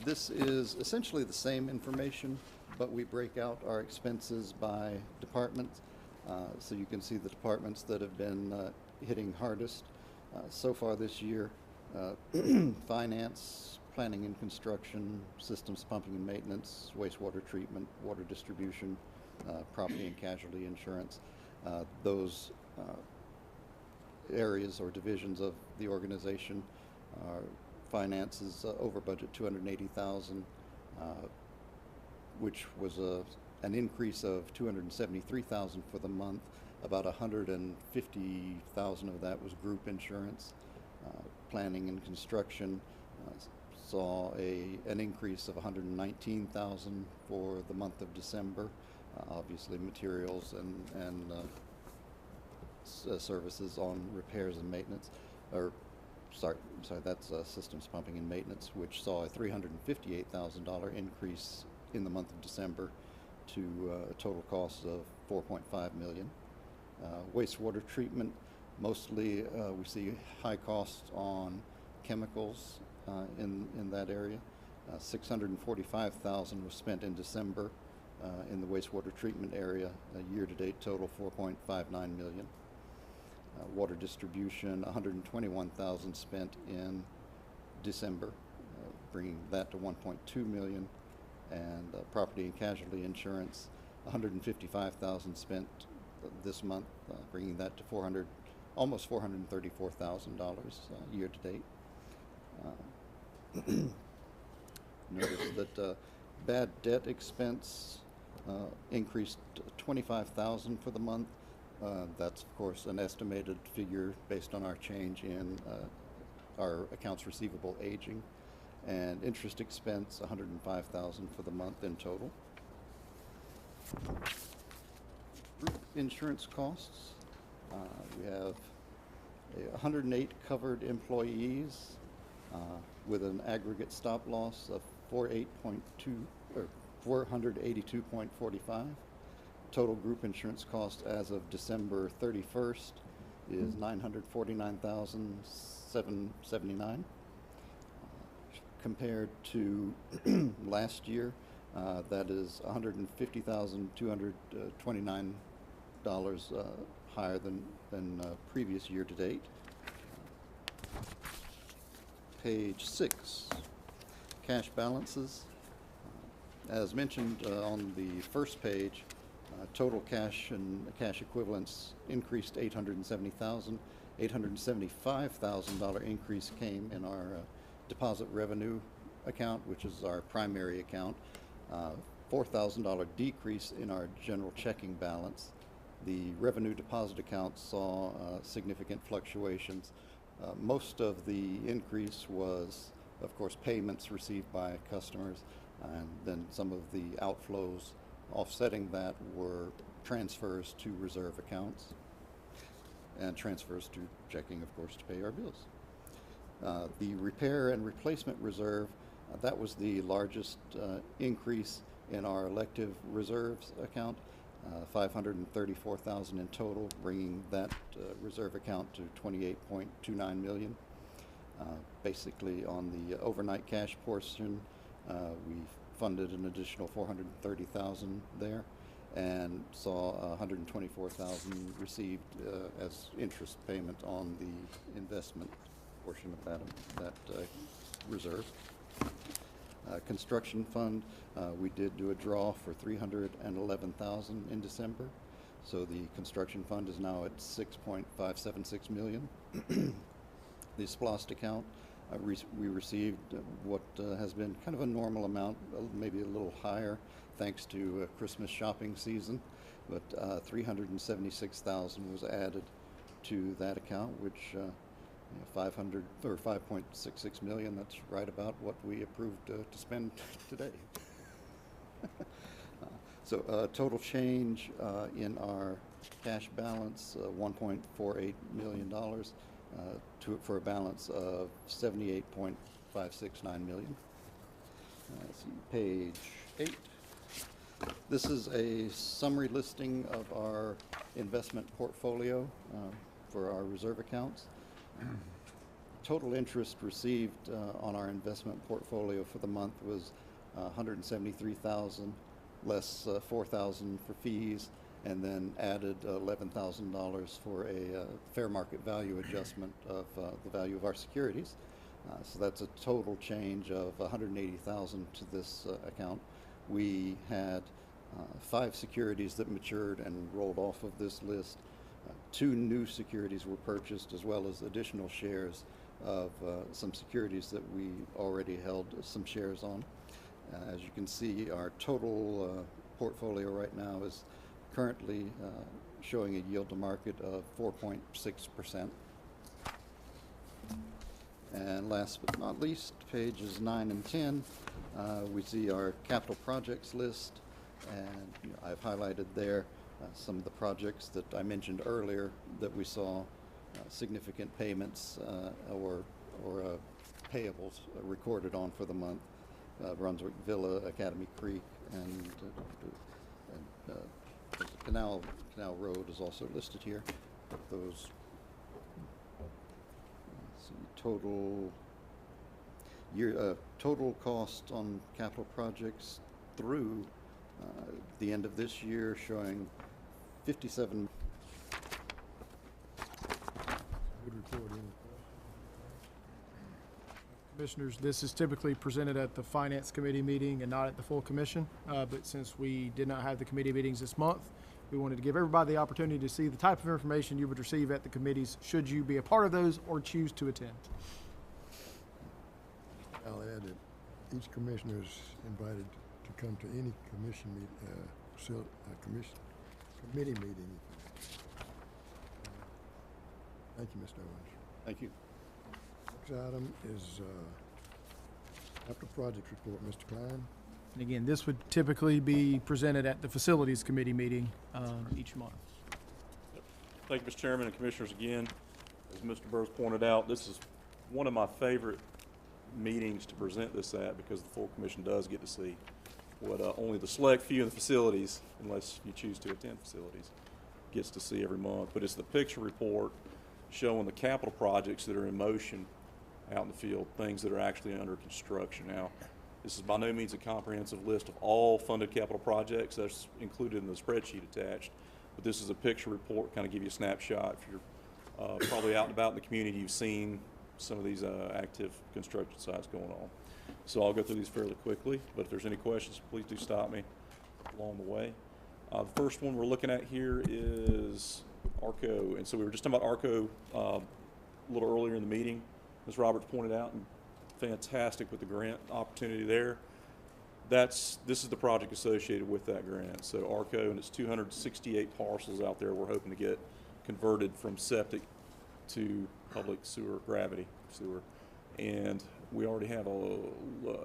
This is essentially the same information, but we break out our expenses by departments. So you can see the departments that have been hitting hardest so far this year. Finance, planning and construction, systems pumping and maintenance, wastewater treatment, water distribution, property and casualty insurance. Those areas or divisions of the organization are finances over budget 280,000, which was an increase of 273,000 for the month. About 150,000 of that was group insurance. Planning and construction saw an increase of 119,000 for the month of December. Obviously, materials and services on repairs and maintenance, that's systems pumping and maintenance, which saw a $358,000 increase in the month of December to a total cost of $4.5 million. Wastewater treatment, mostly we see high costs on chemicals in that area. 645,000 was spent in December in the wastewater treatment area. Year-to-date total 4.59 million. Water distribution, 121,000 spent in December, bringing that to 1.2 million. And property and casualty insurance, 155,000 spent this month, bringing that to almost $434,000 year to date. Notice that bad debt expense increased 25,000 for the month. That's of course an estimated figure based on our change in our accounts receivable aging. and interest expense $105,000 for the month in total. Group insurance costs. We have 108 covered employees with an aggregate stop loss of 482.45. Total group insurance cost as of December 31st is $949,779. Compared to last year, that is $150,229 higher than previous year to date. Page 6, cash balances. As mentioned on the first page, total cash and cash equivalents increased $870,000. $875,000 increase came in our deposit revenue account, which is our primary account. $4,000 decrease in our general checking balance. The revenue deposit account saw significant fluctuations. Most of the increase was, of course, payments received by customers, and then some of the outflows offsetting that were transfers to reserve accounts and transfers to checking, of course, to pay our bills. The repair and replacement reserve, that was the largest increase in our elective reserves account, $534,000 in total, bringing that reserve account to $28.29 million. Basically, on the overnight cash portion, we funded an additional $430,000 there, and saw $124,000 received as interest payment on the investment portion of that reserve. Construction fund, we did do a draw for $311,000 in December, so the construction fund is now at $6.576 million. The SPLOST account, we received what has been kind of a normal amount, maybe a little higher, thanks to Christmas shopping season, but $376,000 was added to that account, which 5.66 million. That's right about what we approved to spend today. So total change in our cash balance, $1.48 million, for a balance of $78.569 million. Let's see, page 8. This is a summary listing of our investment portfolio for our reserve accounts. Total interest received on our investment portfolio for the month was $173,000, less $4,000 for fees, and then added $11,000 for a fair market value adjustment of the value of our securities. So that's a total change of $180,000 to this account. We had 5 securities that matured and rolled off of this list. 2 new securities were purchased, as well as additional shares of some securities that we already held some shares on. As you can see, our total portfolio right now is currently showing a yield to market of 4.6%. And last but not least, pages 9 and 10, we see our capital projects list, and I've highlighted there some of the projects that I mentioned earlier that we saw significant payments or payables recorded on for the month. Brunswick Villa, Academy Creek, and Canal Road is also listed here. Those total cost on capital projects through the end of this year showing 57. Good report. Commissioners, this is typically presented at the Finance Committee meeting and not at the full commission, but since we did not have the committee meetings this month, we wanted to give everybody the opportunity to see the type of information you would receive at the committees should you be a part of those or choose to attend. I'll add that each commissioner is invited to come to any commission committee meeting. Thank you, Mr. Owens. Thank you. Next item is Capital Projects Report, Mr. Klein. And again, this would typically be presented at the Facilities Committee meeting each month. Thank you, Mr. Chairman and Commissioners, again. As Mr. Burrows pointed out, this is one of my favorite meetings to present this at because the full commission does get to see what only the select few in the facilities, unless you choose to attend facilities, gets to see every month. But it's the picture report showing the capital projects that are in motion out in the field, things that are actually under construction. Now, this is by no means a comprehensive list of all funded capital projects. That's included in the spreadsheet attached. But this is a picture report, kind of give you a snapshot. If you're probably out and about in the community, you've seen some of these active construction sites going on. So I'll go through these fairly quickly, but if there's any questions, please do stop me along the way. The first one we're looking at here is ARCO. And so we were just talking about ARCO a little earlier in the meeting. Ms. Roberts pointed out, and fantastic with the grant opportunity there. This is the project associated with that grant. So ARCO and its 268 parcels out there we're hoping to get converted from septic to public sewer, gravity sewer. And we already have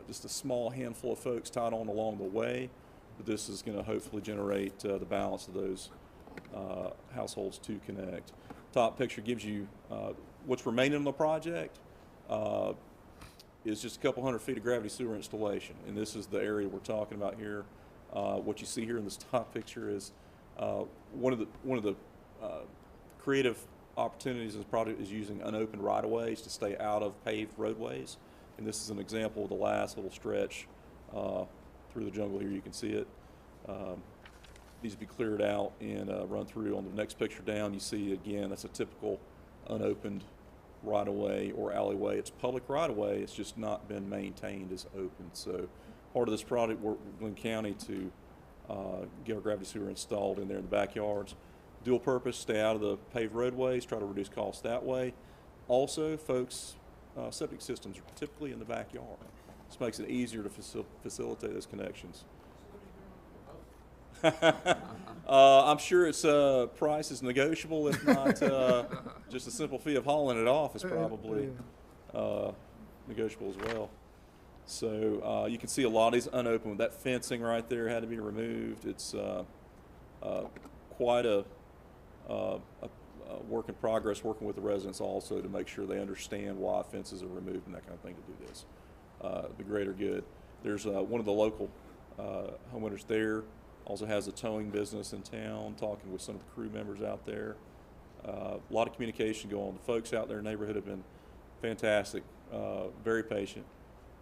just a small handful of folks tied on along the way, but this is going to hopefully generate the balance of those households to connect. Top picture gives you what's remaining on the project. Is just a couple hundred feet of gravity sewer installation, and this is the area we're talking about here. What you see here in this top picture is one of the creative opportunities in this project is using unopened right-of-ways to stay out of paved roadways, and this is an example of the last little stretch through the jungle here. You can see it. Needs to be cleared out and run through. On the next picture down, you see again that's a typical unopened right-of-way or alleyway. It's public right-of-way, it's just not been maintained as open. So part of this project, we're Glynn County to get our gravity sewer installed in there in the backyards. Dual purpose, stay out of the paved roadways, try to reduce costs that way. Also, folks, septic systems are typically in the backyard. This makes it easier to facilitate those connections. I'm sure its price is negotiable, if not just a simple fee of hauling it off is probably negotiable as well. So you can see a lot of these unopened. That fencing right there had to be removed. It's quite a work in progress, working with the residents also to make sure they understand why fences are removed and that kind of thing to do this. The greater good. There's one of the local homeowners there. Also has a towing business in town, talking with some of the crew members out there. A lot of communication going on. The folks out there in the neighborhood have been fantastic, very patient,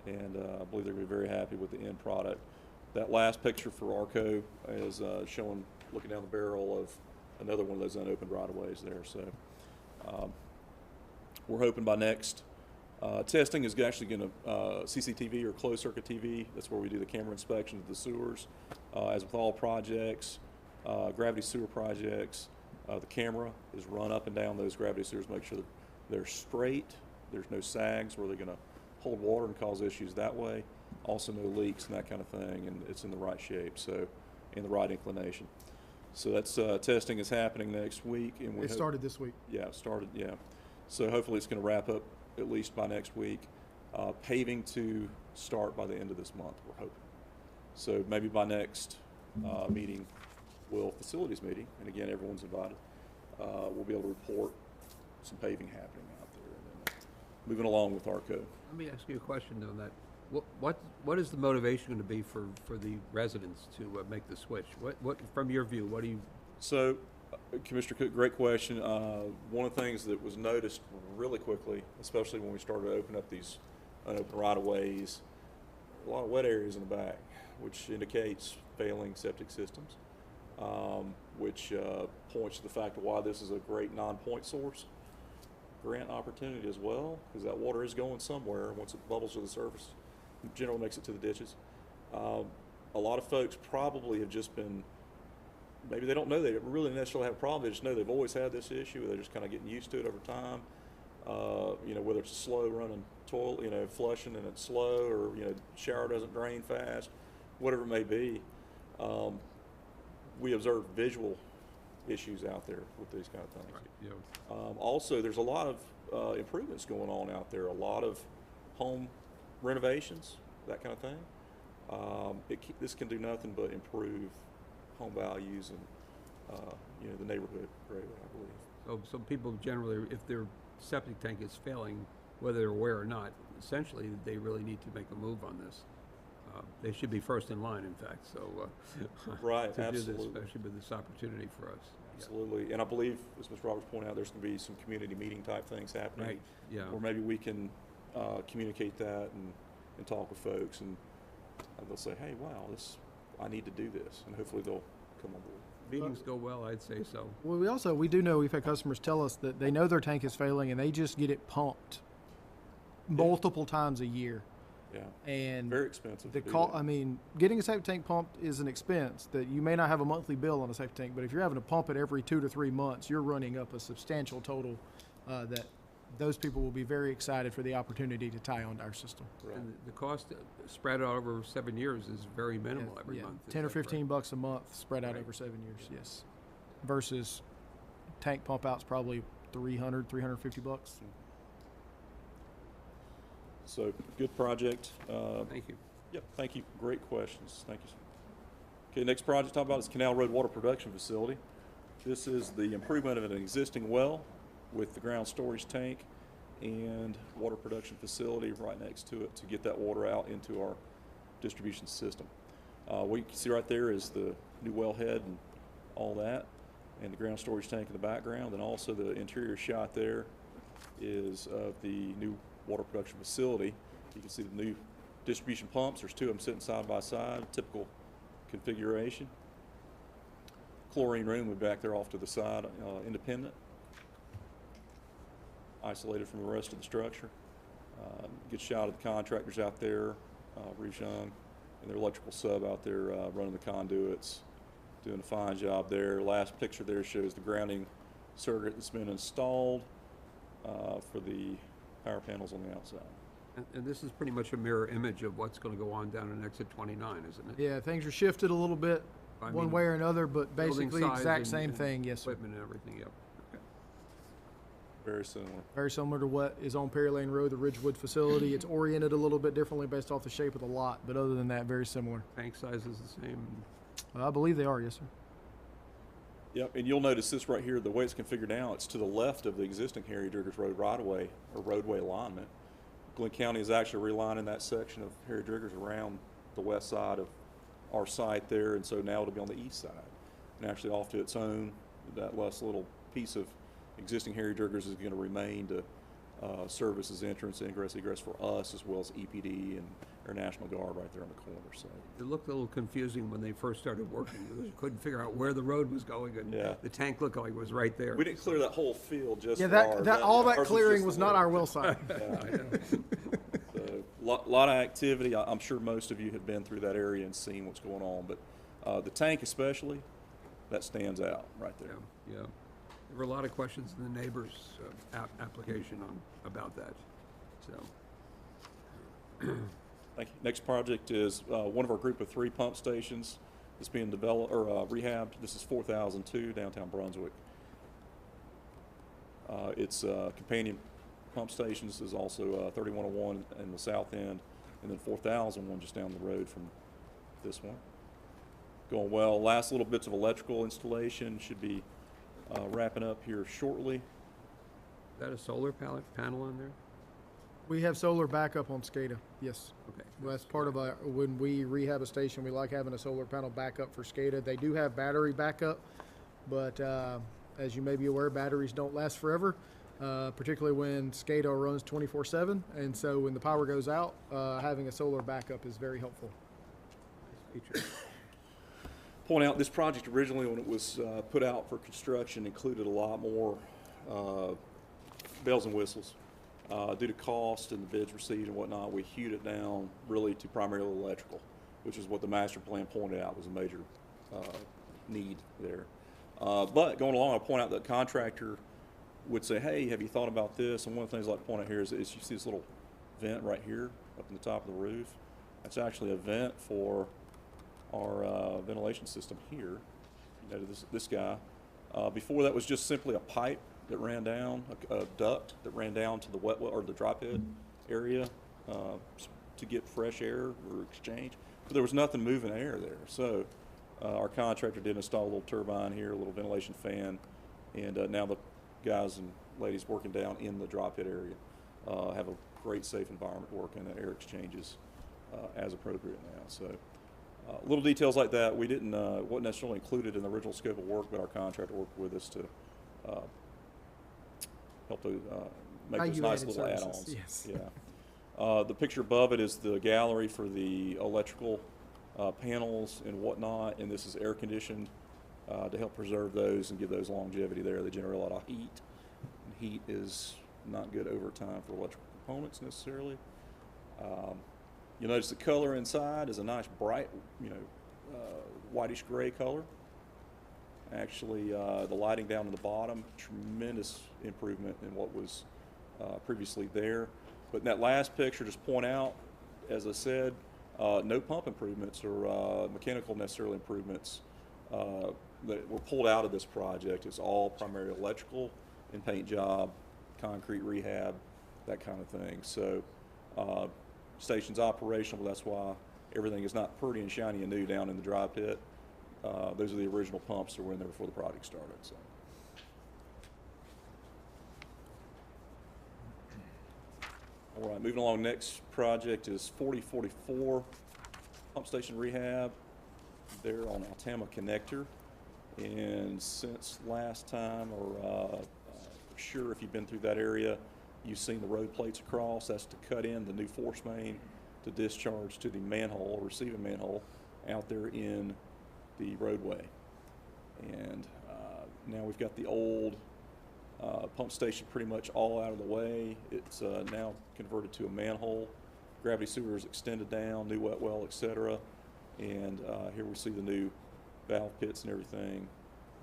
and I believe they're going to be very happy with the end product. That last picture for ARCO is showing, looking down the barrel of another one of those unopened right-of-ways there. So we're hoping by next testing is actually going to CCTV or closed circuit TV. That's where we do the camera inspection of the sewers. As with all projects, gravity sewer projects, the camera is run up and down those gravity sewers, make sure that they're straight, there's no sags where they're going to hold water and cause issues that way. Also no leaks and that kind of thing, and it's in the right shape, so in the right inclination. So that's testing is happening next week. And we It started this week. Yeah, it started, yeah. So hopefully it's going to wrap up at least by next week. Paving to start by the end of this month, we're hoping. So maybe by next meeting, facilities meeting, and again, everyone's invited, we'll be able to report some paving happening out there. And then moving along with ARCO. Let me ask you a question on that. What is the motivation going to be for the residents to make the switch? What from your view, what do you? So, Commissioner Cook, great question. One of the things that was noticed really quickly, especially when we started to open up these unopened right-of-ways, a lot of wet areas in the back, which indicates failing septic systems, which points to the fact of why this is a great non-point source grant opportunity as well, because that water is going somewhere, and once it bubbles to the surface, it generally makes it to the ditches. A lot of folks probably have just been, maybe they don't know they really necessarily have a problem, they just know they've always had this issue, they're just kind of getting used to it over time. Whether it's a slow running toilet, flushing and it's slow, or, shower doesn't drain fast, whatever it may be. We observe visual issues out there with these kind of things. Right. Yeah. Also, there's a lot of improvements going on out there, a lot of home renovations, that kind of thing. This can do nothing but improve home values and, you know, the neighborhood greatly, I believe. So people generally, if their septic tank is failing, whether they're aware or not, essentially, they really need to make a move on this. They should be first in line, in fact, so. Right, to do absolutely. this, especially with this opportunity for us. Yeah. Absolutely, and I believe, as Mr. Roberts pointed out, there's going to be some community meeting type things happening. Right, yeah. Or maybe we can communicate that and talk with folks, and they'll say, hey, wow, I need to do this, and hopefully they'll come on board. Meetings go well, I'd say so. Well, we do know we've had customers tell us that they know their tank is failing and they just get it pumped multiple times a year. Yeah, And very expensive. the to do call, that. I mean, getting a septic tank pumped is an expense that you may not have a monthly bill on a septic tank, but if you're having to pump it every 2 to 3 months, you're running up a substantial total that those people will be very excited for the opportunity to tie onto our system. Right. And the cost spread out over 7 years is very minimal every Yeah, month. Is 10 or that correct? 15 bucks a month spread out Right. over 7 years, yes. Versus tank pump out's probably 300, 350 bucks. So, good project. Thank you. Yep, thank you. Great questions. Thank you, sir. Okay, next project to talk about is Canal Road Water Production Facility. This is the improvement of an existing well with the ground storage tank and water production facility right next to it to get that water out into our distribution system. What you can see right there is the new wellhead and all that, and the ground storage tank in the background, and also the interior shot there is of the new water production facility. You can see the new distribution pumps. There's 2 of them sitting side by side, typical configuration. Chlorine room will be back there off to the side, independent, isolated from the rest of the structure. Good shot of the contractors out there, Bruce Young, and their electrical sub out there running the conduits, doing a fine job there. Last picture there shows the grounding circuit that's been installed for the power panels on the outside. And this is pretty much a mirror image of what's going to go on down in exit 29, isn't it? Yeah, things are shifted a little bit I one mean, way or another, but building basically size exact and- same and thing, yes, sir. Equipment and everything, yep. Okay. Very similar. Very similar to what is on Perry Lane Road, the Ridgewood facility. It's oriented a little bit differently based off the shape of the lot, but other than that, very similar. Tank size is the same. I believe they are, yes, sir. Yep, and you'll notice this right here, the way it's configured now, it's to the left of the existing Harry Driggers Road right-of-way or roadway alignment. Glynn County is actually realigning that section of Harry Driggers around the west side of our site there, and so now it'll be on the east side. And actually off to its own, that last little piece of existing Harry Driggers is going to remain to service as entrance, ingress, egress for us, as well as EPD and our National Guard right there on the corner. So It looked a little confusing when they first started working. They couldn't figure out where the road was going, and Yeah. the tank looked like it was right there. we didn't clear that whole field just Yeah, for ours. all that Ours clearing just was the not left. our well site. Yeah. So, lot of activity. I'm sure most of you have been through that area and seen what's going on, but the tank especially, that stands out right there. Yeah, yeah. There were a lot of questions in the neighbors' application about that, so. Thank you. Next project is one of our group of 3 pump stations that's being developed or rehabbed. This is 4002 downtown Brunswick. It's companion pump stations is also 3101 in the south end, and then 4001 just down the road from this one. Going well. Last little bits of electrical installation should be wrapping up here shortly. Is that a solar panel on there? We have solar backup on SCADA, yes. Okay. Well, that's part of when we rehab a station, we like having a solar panel backup for SCADA. They do have battery backup, but as you may be aware, batteries don't last forever, particularly when SCADA runs 24/7. And so when the power goes out, having a solar backup is very helpful. Nice feature. Point out this project originally, when it was put out for construction, included a lot more bells and whistles. Due to cost and the bids received and whatnot, we hewed it down really to primarily electrical, which is what the master plan pointed out was a major need there. But going along, I'll point out that contractor would say, hey, have you thought about this? And one of the things I'd like to point out here is you see this little vent right here up in the top of the roof. That's actually a vent for our ventilation system here. You know, this guy. Before that was just simply a pipe that ran down, a duct that ran down to the wet well or the dry pit area, to get fresh air or exchange, but there was nothing moving air there. So our contractor did install a little turbine here, a little ventilation fan, and now the guys and ladies working down in the drop pit area have a great, safe environment to work in. The air exchanges as appropriate now. So little details like that we didn't wasn't necessarily included in the original scope of work, but our contractor worked with us to help to make those nice Value-added little services, add-ons. yes. Yeah. The picture above it is the gallery for the electrical panels and whatnot, and this is air conditioned to help preserve those and give those longevity there. They generate a lot of heat. And heat is not good over time for electrical components necessarily. You'll notice the color inside is a nice bright, whitish gray color. Actually, the lighting down in the bottom, tremendous improvement in what was previously there. But in that last picture, just point out, as I said, no pump improvements or mechanical necessarily improvements that were pulled out of this project. It's all primarily electrical and paint job, concrete rehab, that kind of thing. So station's operational, but that's why everything is not pretty and shiny and new down in the dry pit. Those are the original pumps that were in there before the project started. So. All right, moving along, next project is 4044 pump station rehab there on Altama Connector. And since last time, or for sure if you've been through that area, you've seen the road plates across. That's to cut in the new force main to discharge to the manhole, or receiving manhole, out there in the roadway. And now we've got the old pump station pretty much all out of the way. It's now converted to a manhole. Gravity sewer is extended down, new wet well, etc. And here we see the new valve pits and everything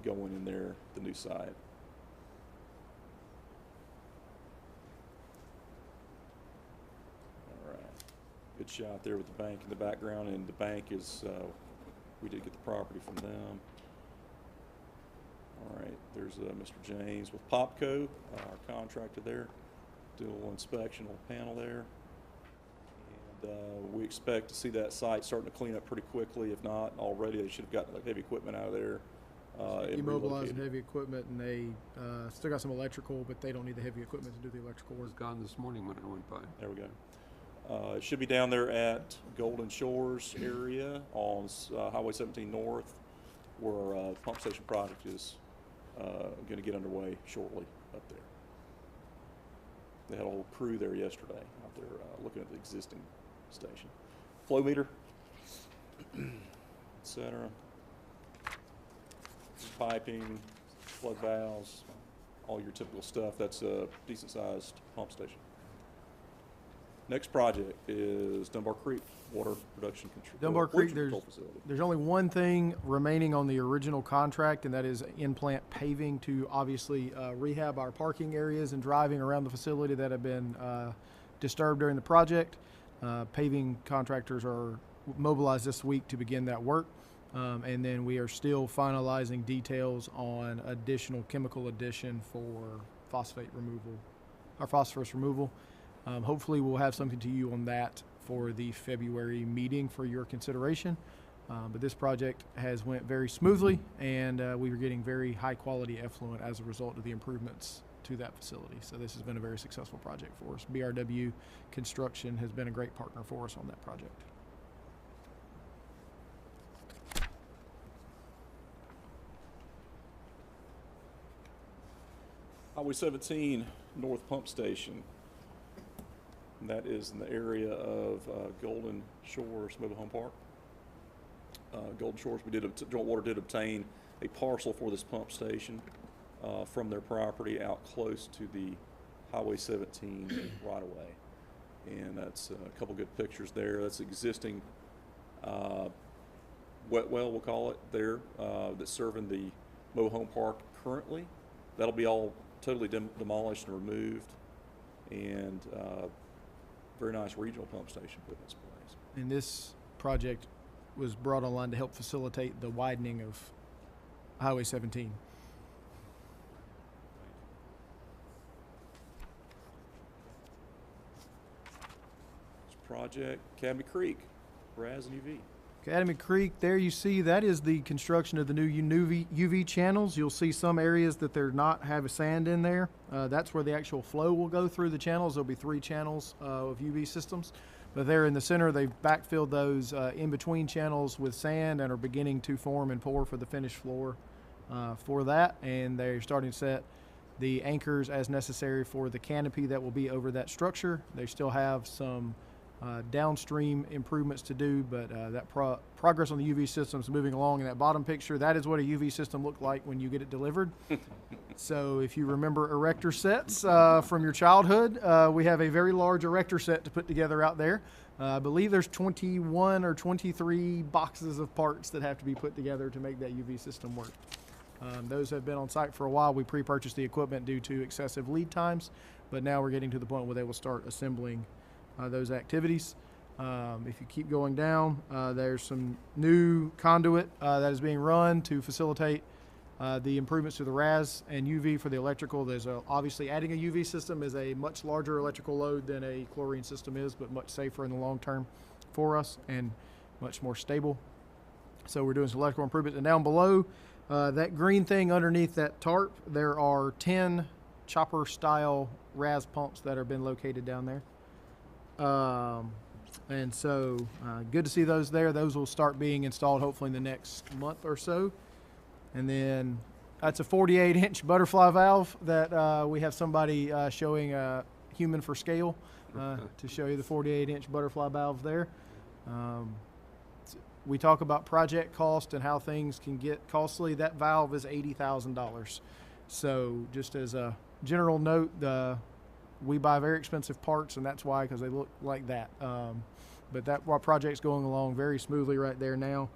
going in there, the new site. All right, good shot there with the bank in the background, and the bank is, we did get the property from them. All right, there's Mr. James with Popco, our contractor there, dual inspection on the panel there. And we expect to see that site starting to clean up pretty quickly. If not already, they should have gotten the heavy equipment out of there. Immobilized heavy equipment, and they still got some electrical, but they don't need the heavy equipment to do the electrical It work. was gone this morning when I went by. There we go. It should be down there at Golden Shores area on Highway 17 North, where pump station project is going to get underway shortly up there. They had a whole crew there yesterday out there looking at the existing station. Flow meter, etc. Piping, flood valves, all your typical stuff. That's a decent sized pump station. Next project is Dunbar Creek Water Production Control. Dunbar Creek, Control Facility. there's only one thing remaining on the original contract, and that is in-plant paving to obviously rehab our parking areas and driving around the facility that have been disturbed during the project. Paving contractors are mobilized this week to begin that work. And then we are still finalizing details on additional chemical addition for phosphate removal, or phosphorus removal. Hopefully we'll have something to you on that for the February meeting for your consideration. But this project has went very smoothly, and we are getting very high quality effluent as a result of the improvements to that facility. So this has been a very successful project for us. BRW Construction has been a great partner for us on that project. Highway 17 North Pump Station. And that is in the area of Golden Shores Mobile Home Park. Golden Shores, Joint Water did obtain a parcel for this pump station from their property out close to the Highway 17 right away. And that's a couple good pictures there. That's existing wet well, we'll call it, there, that's serving the mobile home park currently. That'll be all totally demolished and removed, and very nice regional pump station put in this place. And this project was brought online to help facilitate the widening of Highway 17. It's project, Academy Creek, RAS and UV. Academy Creek, there you see, that is the construction of the new UV channels. You'll see some areas that they're not have sand in there. That's where the actual flow will go through the channels. There'll be 3 channels of UV systems. But there in the center, they've backfilled those in-between channels with sand and are beginning to form and pour for the finished floor for that. And they're starting to set the anchors as necessary for the canopy that will be over that structure. They still have some downstream improvements to do, but that progress on the UV system is moving along. In that bottom picture, that is what a UV system looked like when you get it delivered. So if you remember erector sets from your childhood, we have a very large erector set to put together out there. I believe there's 21 or 23 boxes of parts that have to be put together to make that UV system work. Those have been on site for a while. We pre-purchased the equipment due to excessive lead times, but now we're getting to the point where they will start assembling those activities. If you keep going down, there's some new conduit that is being run to facilitate the improvements to the RAS and UV for the electrical. There's obviously adding a UV system is a much larger electrical load than a chlorine system is, but much safer in the long term for us and much more stable. So we're doing some electrical improvements. And down below, that green thing underneath that tarp, there are 10 chopper style RAS pumps that have been located down there. And so good to see those there. Those will start being installed hopefully in the next month or so. And then that's a 48-inch butterfly valve that we have somebody showing human for scale to show you the 48-inch butterfly valve there. We talk about project cost and how things can get costly. That valve is $80,000. So just as a general note, we buy very expensive parts, and that's why, because they look like that. But that project's going along very smoothly right there now.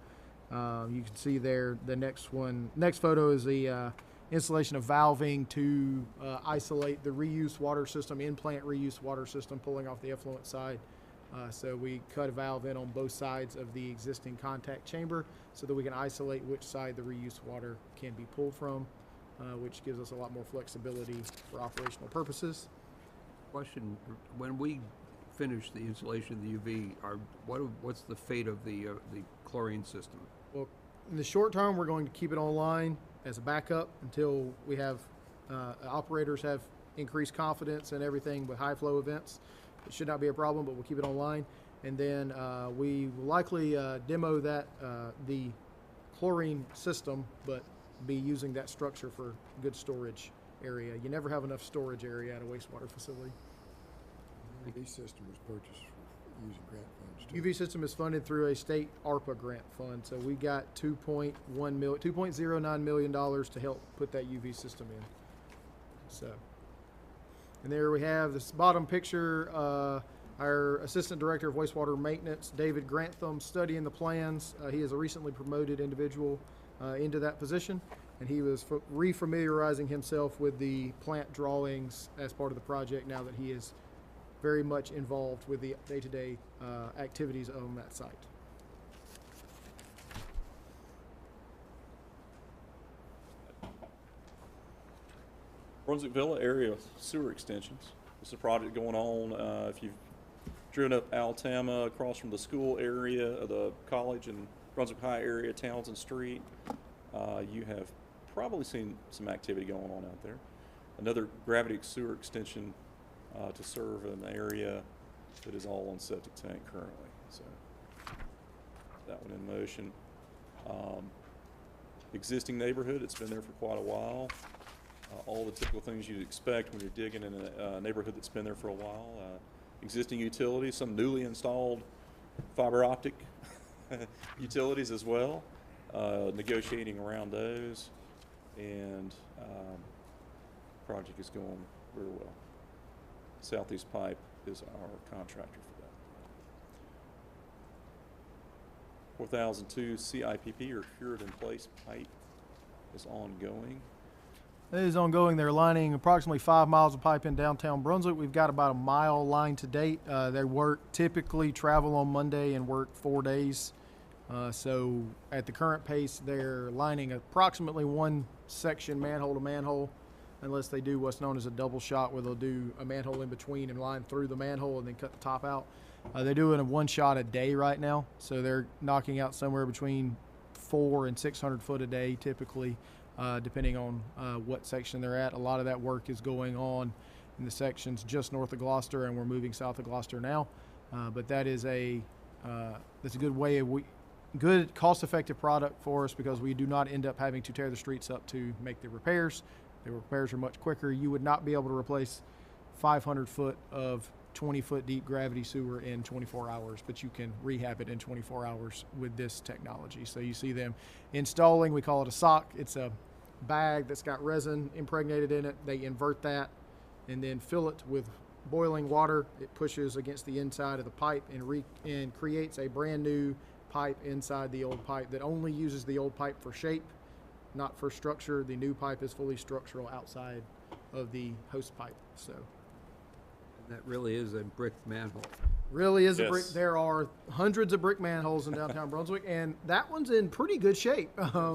You can see there the next photo is the installation of valving to isolate the reuse water system, in-plant reuse water system, pulling off the effluent side. So we cut a valve in on both sides of the existing contact chamber so that we can isolate which side the reuse water can be pulled from, which gives us a lot more flexibility for operational purposes. Question, when we finish the installation of the UV, what's the fate of the chlorine system? Well, in the short term, we're going to keep it online as a backup until we have operators have increased confidence in everything with high flow events. It should not be a problem, but we'll keep it online. And then we will likely demo that the chlorine system, but be using that structure for good storage area. You never have enough storage area at a wastewater facility. The UV system was purchased for using grant funds too. UV system is funded through a state ARPA grant fund, so we got $2.09 million to help put that UV system in. So, and there we have this bottom picture. Our Assistant Director of Wastewater Maintenance, David Grantham, studying the plans. He is a recently promoted individual into that position, and he was re-familiarizing himself with the plant drawings as part of the project now that he is very much involved with the day-to-day activities on that site. Brunswick Villa area sewer extensions. This is a project going on. If you've driven up Altama across from the school area of the college and Brunswick High area, Townsend Street, you have probably seen some activity going on out there. Another gravity sewer extension to serve an area that is all on septic tank currently. So that one in motion. Existing neighborhood, it's been there for quite a while. All the typical things you'd expect when you're digging in a neighborhood that's been there for a while. Existing utilities, some newly installed fiber optic utilities as well. Negotiating around those, and project is going very well. Southeast Pipe is our contractor for that. 4002 CIPP, or cured in place pipe, is ongoing. It is ongoing. They're lining approximately 5 miles of pipe in downtown Brunswick. We've got about a mile lined to date. They typically travel on Monday and work 4 days. So at the current pace, they're lining approximately one section manhole to manhole unless they do what's known as a double shot, where they'll do a manhole in between and line through the manhole and then cut the top out. They're doing a one shot a day right now, so they're knocking out somewhere between 400 and 600 foot a day typically, depending on what section they're at. A lot of that work is going on in the sections just north of Gloucester, and we're moving south of Gloucester now. But that is that's a good way of good cost-effective product for us, because we do not end up having to tear the streets up to make the repairs. The repairs are much quicker. You would not be able to replace 500 foot of 20-foot deep gravity sewer in 24 hours, but you can rehab it in 24 hours with this technology. So you see them installing, we call it a sock. It's a bag that's got resin impregnated in it. They invert that and then fill it with boiling water. It pushes against the inside of the pipe and creates a brand new pipe inside the old pipe that only uses the old pipe for shape, not for structure. The new pipe is fully structural outside of the host pipe. So That really is a brick manhole. really is a brick. Yes. There are hundreds of brick manholes in downtown Brunswick, and that one's in pretty good shape.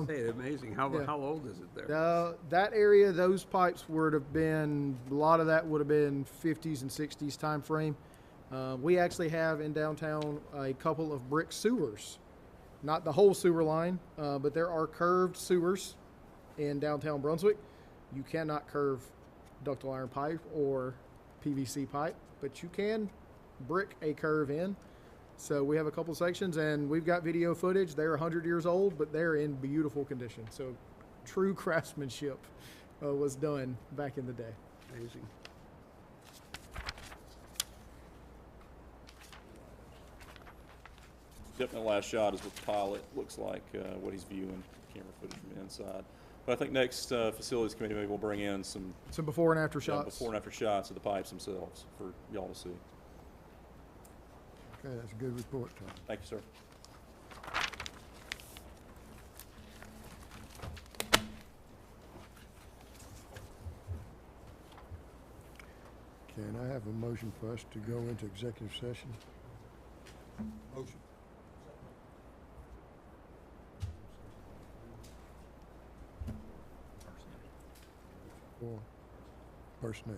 Say, amazing. How yeah. old is it there? That area, those pipes would have been, a lot of that would have been 50s and 60s time frame. We actually have in downtown a couple of brick sewers, not the whole sewer line, but there are curved sewers in downtown Brunswick. You cannot curve ductile iron pipe or PVC pipe, but you can brick a curve in. So we have a couple sections, and we've got video footage. They're 100 years old, but they're in beautiful condition. So true craftsmanship was done back in the day. Amazing. Yep, the last shot is what the pilot looks like, what he's viewing, camera footage from the inside. But I think next facilities committee maybe we'll bring in some Before and after yeah, shots. before and after shots of the pipes themselves for y'all to see. Okay, that's a good report, Tom. Thank you, sir. Can I have a motion for us to go into executive session? Motion. For personnel.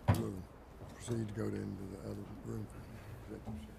We'll proceed to go into the other room for executive session.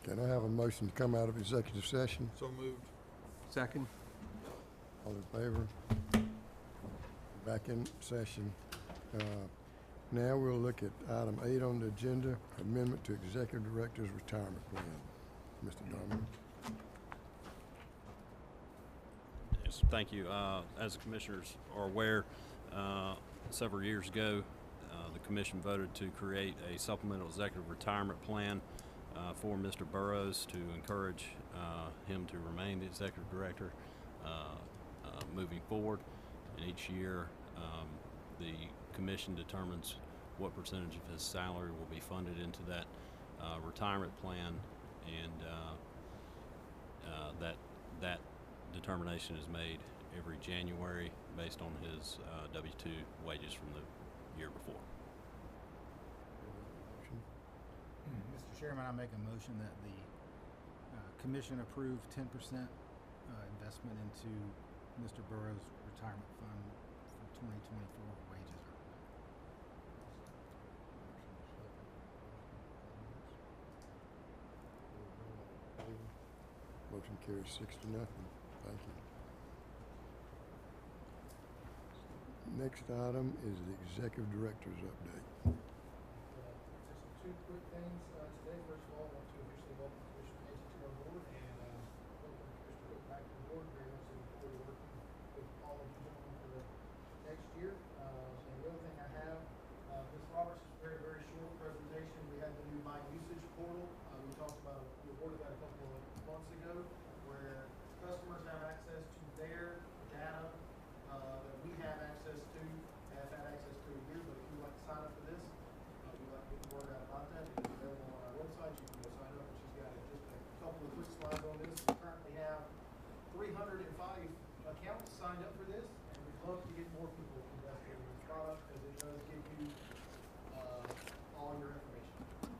Can I have a motion to come out of executive session? So moved. Second? All in favor? Back in session. Now we'll look at item 8 on the agenda, amendment to Executive Director's Retirement Plan. Mr. Donovan. Yes, thank you. As the commissioners are aware, several years ago, the commission voted to create a supplemental executive retirement plan for Mr. Burrows to encourage him to remain the executive director moving forward. And each year, the commission determines what percentage of his salary will be funded into that retirement plan, and that determination is made every January based on his W-2 wages from the year before. Mr. Chairman, I make a motion that the commission approve 10% investment into Mr. Burrows' retirement fund for 2024 wages. Motion carries 6-0. Thank you. Next item is the Executive Director's update. Just two quick things today. First of all, I want to officially welcome Commissioner Edgy to our board and welcome Commissioner Cook back to the board. Very much looking forward to working with all of you gentlemen for the next year. And the other thing I have, Ms. Roberts' very short presentation. We had the new My Usage portal. We talked about, we awarded that a couple of months ago, where customers have access to their data that we have access to, have had access to a year. But if you'd like to sign up for this, we'd like to get the word out about that. It is available on our website. You can go sign up. And she's got just a couple of quick slides on this. We currently have 305 accounts signed up for this, and we'd love to get more people invested in this product because it does give you all your information.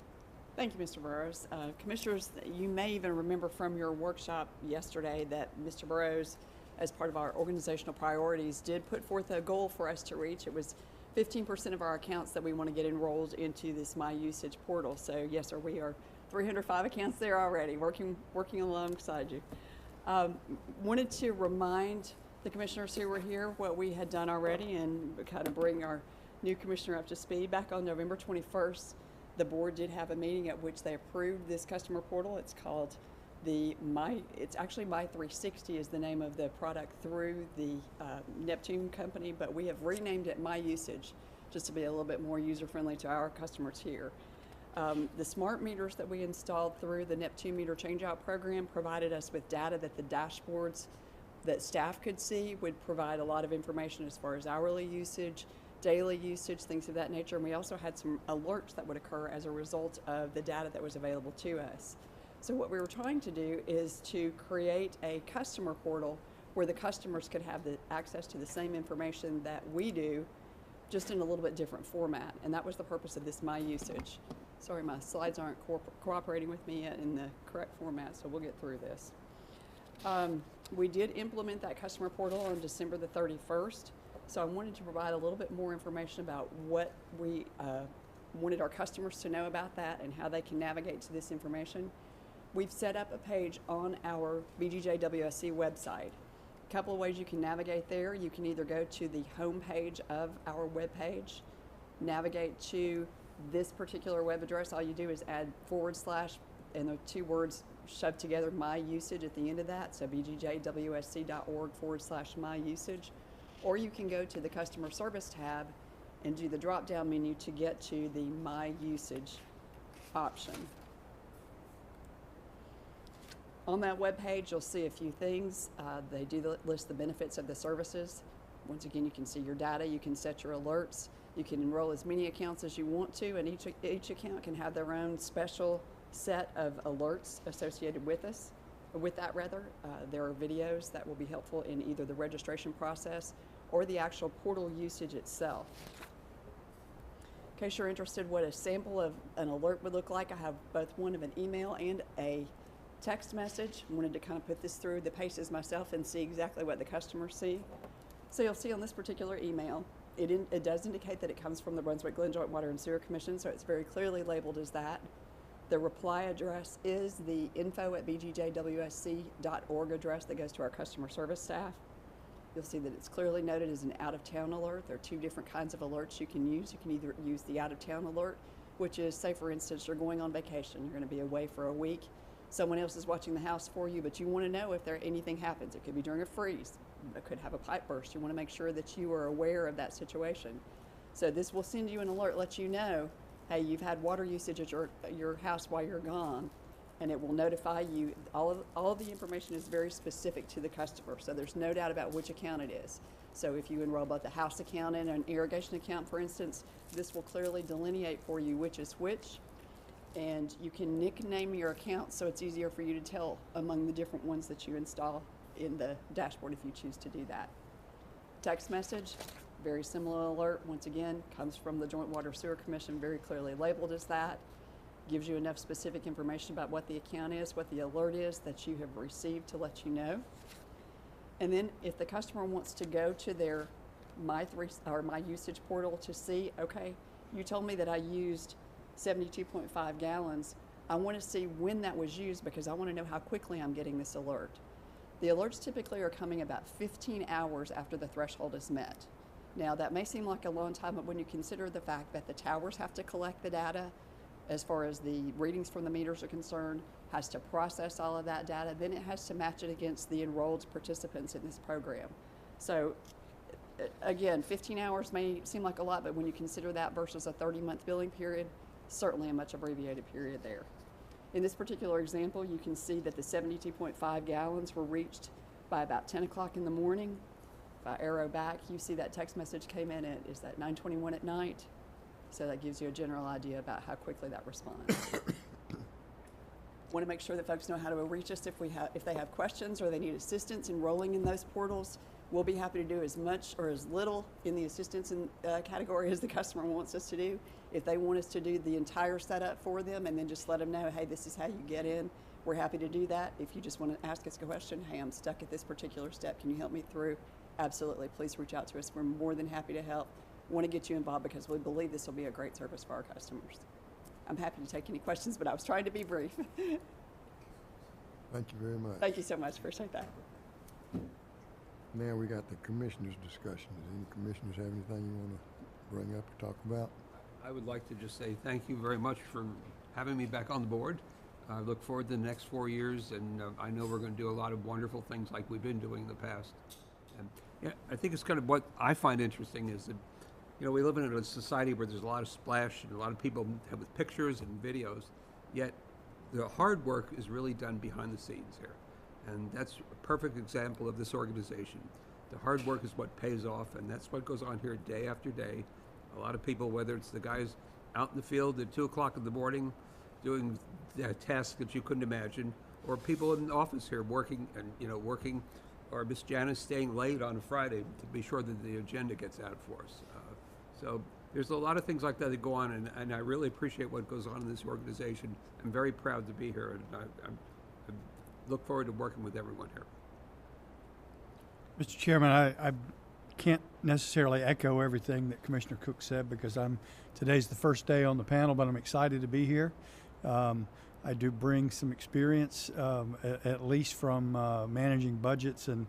Thank you, Mr. Burrows. Commissioners, you may even remember from your workshop yesterday that Mr. Burrows, as part of our organizational priorities, did put forth a goal for us to reach. It was 15% of our accounts that we want to get enrolled into this My Usage portal. So yes, sir, we are 305 accounts there already, working alongside you. Wanted to remind the commissioners who were here what we had done already and kind of bring our new commissioner up to speed. Back on November 21st, the board did have a meeting at which they approved this customer portal. It's called it's actually My 360 is the name of the product through the Neptune company, but we have renamed it My Usage just to be a little bit more user-friendly to our customers here. The smart meters that we installed through the Neptune meter changeout program provided us with data that the dashboards that staff could see would provide a lot of information as far as hourly usage, daily usage, things of that nature. And we also had some alerts that would occur as a result of the data that was available to us. So what we were trying to do is to create a customer portal where the customers could have the access to the same information that we do, just in a little bit different format. And that was the purpose of this My Usage. Sorry, my slides aren't cooperating with me yet in the correct format, so we'll get through this. We did implement that customer portal on December the 31st. So I wanted to provide a little bit more information about what we wanted our customers to know about that and how they can navigate to this information. We've set up a page on our BGJWSC website. A couple of ways you can navigate there. You can either go to the home page of our webpage, navigate to this particular web address. All you do is add / and the two words shoved together, My Usage, at the end of that. So bgjwsc.org / My Usage. Or you can go to the customer service tab and do the drop down menu to get to the My Usage option. On that web page, you'll see a few things. They do list the benefits of the services. Once again, you can see your data, you can set your alerts, you can enroll as many accounts as you want to, and each account can have their own special set of alerts associated with us. With that, there are videos that will be helpful in either the registration process or the actual portal usage itself. In case you're interested what a sample of an alert would look like, I have both one of an email and a text message. I wanted to kind of put this through the paces myself and see exactly what the customers see. So you'll see on this particular email, it does indicate that it comes from the Brunswick-Glynn Joint Water and Sewer Commission, so it's very clearly labeled as that. The reply address is the info@bgjwsc.org address that goes to our customer service staff. You'll see that it's clearly noted as an out-of-town alert. There are two different kinds of alerts you can use. You can either use the out-of-town alert, which is, say for instance, you're going on vacation, you're going to be away for a week, someone else is watching the house for you, but you want to know if anything happens. It could be during a freeze, it could have a pipe burst. You want to make sure that you are aware of that situation. So this will send you an alert, let you know, hey, you've had water usage at your house while you're gone, and it will notify you. All of the information is very specific to the customer, so there's no doubt about which account it is. So if you enroll both a house account and an irrigation account, for instance, this will clearly delineate for you which is which, and you can nickname your account so it's easier for you to tell among the different ones that you install in the dashboard if you choose to do that. Text message, very similar alert, once again, comes from the Joint Water Sewer Commission, very clearly labeled as that. Gives you enough specific information about what the account is, what the alert is that you have received to let you know. And then if the customer wants to go to their my usage portal to see, okay, you told me that I used 72.5 gallons. I want to see when that was used because I want to know how quickly I'm getting this alert. The alerts typically are coming about 15 hours after the threshold is met. Now, that may seem like a long time, but when you consider the fact that the towers have to collect the data, as far as the readings from the meters are concerned, has to process all of that data, then it has to match it against the enrolled participants in this program. So, again, 15 hours may seem like a lot, but when you consider that versus a 30-month billing period, certainly a much abbreviated period there. In this particular example, you can see that the 72.5 gallons were reached by about 10 o'clock in the morning. If I arrow back, you see that text message came in at, is that 9:21 at night? So that gives you a general idea about how quickly that responds. Want to make sure that folks know how to reach us if they have questions or they need assistance enrolling in those portals. We'll be happy to do as much or as little in the assistance category as the customer wants us to do. If they want us to do the entire setup for them and then just let them know, hey, this is how you get in, we're happy to do that. If you just want to ask us a question, hey, I'm stuck at this particular step, can you help me through? Absolutely, please reach out to us. We're more than happy to help. Want to get you involved because we believe this will be a great service for our customers. I'm happy to take any questions, but I was trying to be brief. Thank you very much. Thank you so much. Appreciate that. Now we got the commissioners' discussion. Does any commissioners have anything you want to bring up or talk about? I would like to just say thank you very much for having me back on the board. I look forward to the next 4 years, and I know we're going to do a lot of wonderful things like we've been doing in the past. And yeah, I think it's kind of what I find interesting is that, you know, we live in a society where there's a lot of splash and a lot of people with pictures and videos, yet the hard work is really done behind the scenes here. And that's a perfect example of this organization. The hard work is what pays off, and that's what goes on here day after day. A lot of people, whether it's the guys out in the field at 2 o'clock in the morning doing tasks that you couldn't imagine, or people in the office here working, or Miss Janice staying late on a Friday to be sure that the agenda gets out for us. So there's a lot of things like that that go on, and I really appreciate what goes on in this organization. I'm very proud to be here, and I look forward to working with everyone here. Mr. Chairman, I can't necessarily echo everything that Commissioner Cook said because today's the first day on the panel, but I'm excited to be here. I do bring some experience, at least from managing budgets and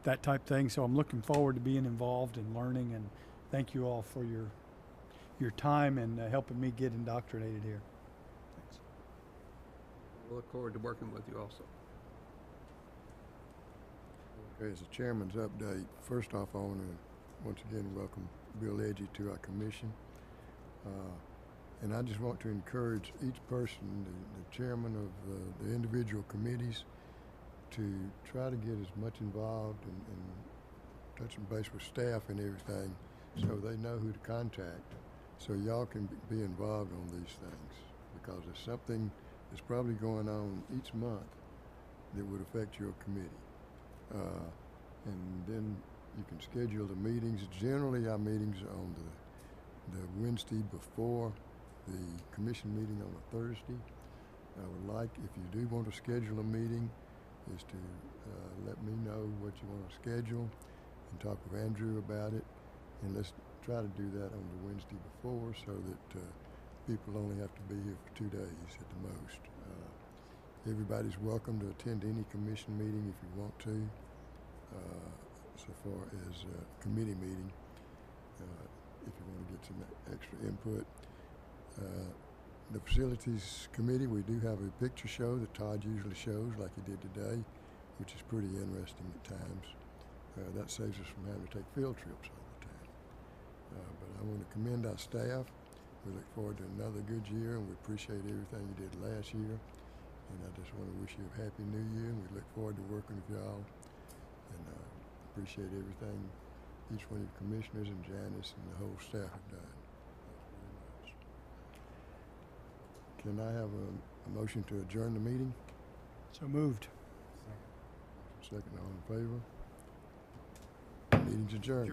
that type thing. So I'm looking forward to being involved and learning. And thank you all for your time and helping me get indoctrinated here. Thanks. We'll look forward to working with you also. Okay, as the chairman's update, first off, I want to once again welcome Bill Edgy to our commission. And I just want to encourage each person, the chairman of the individual committees, to try to get as much involved and touching base with staff and everything so they know who to contact, so y'all can be involved on these things, because there's something that's probably going on each month that would affect your committee. And then you can schedule the meetings. Generally, our meetings are on the Wednesday before the commission meeting on a Thursday. I would like, if you do want to schedule a meeting, is to let me know what you want to schedule and talk with Andrew about it. And let's try to do that on the Wednesday before so that people only have to be here for 2 days at the most. Everybody's welcome to attend any commission meeting if you want to. So far as committee meeting, if you want to get some extra input. The facilities committee, we do have a picture show that Todd usually shows like he did today, which is pretty interesting at times. That saves us from having to take field trips all the time. But I want to commend our staff. We look forward to another good year, and we appreciate everything you did last year. And I just want to wish you a happy new year, and we look forward to working with y'all. And appreciate everything each one of you commissioners and Janice and the whole staff have done. Thank you very much. Can I have a motion to adjourn the meeting? So moved. Second, all in favor? Meeting's adjourned.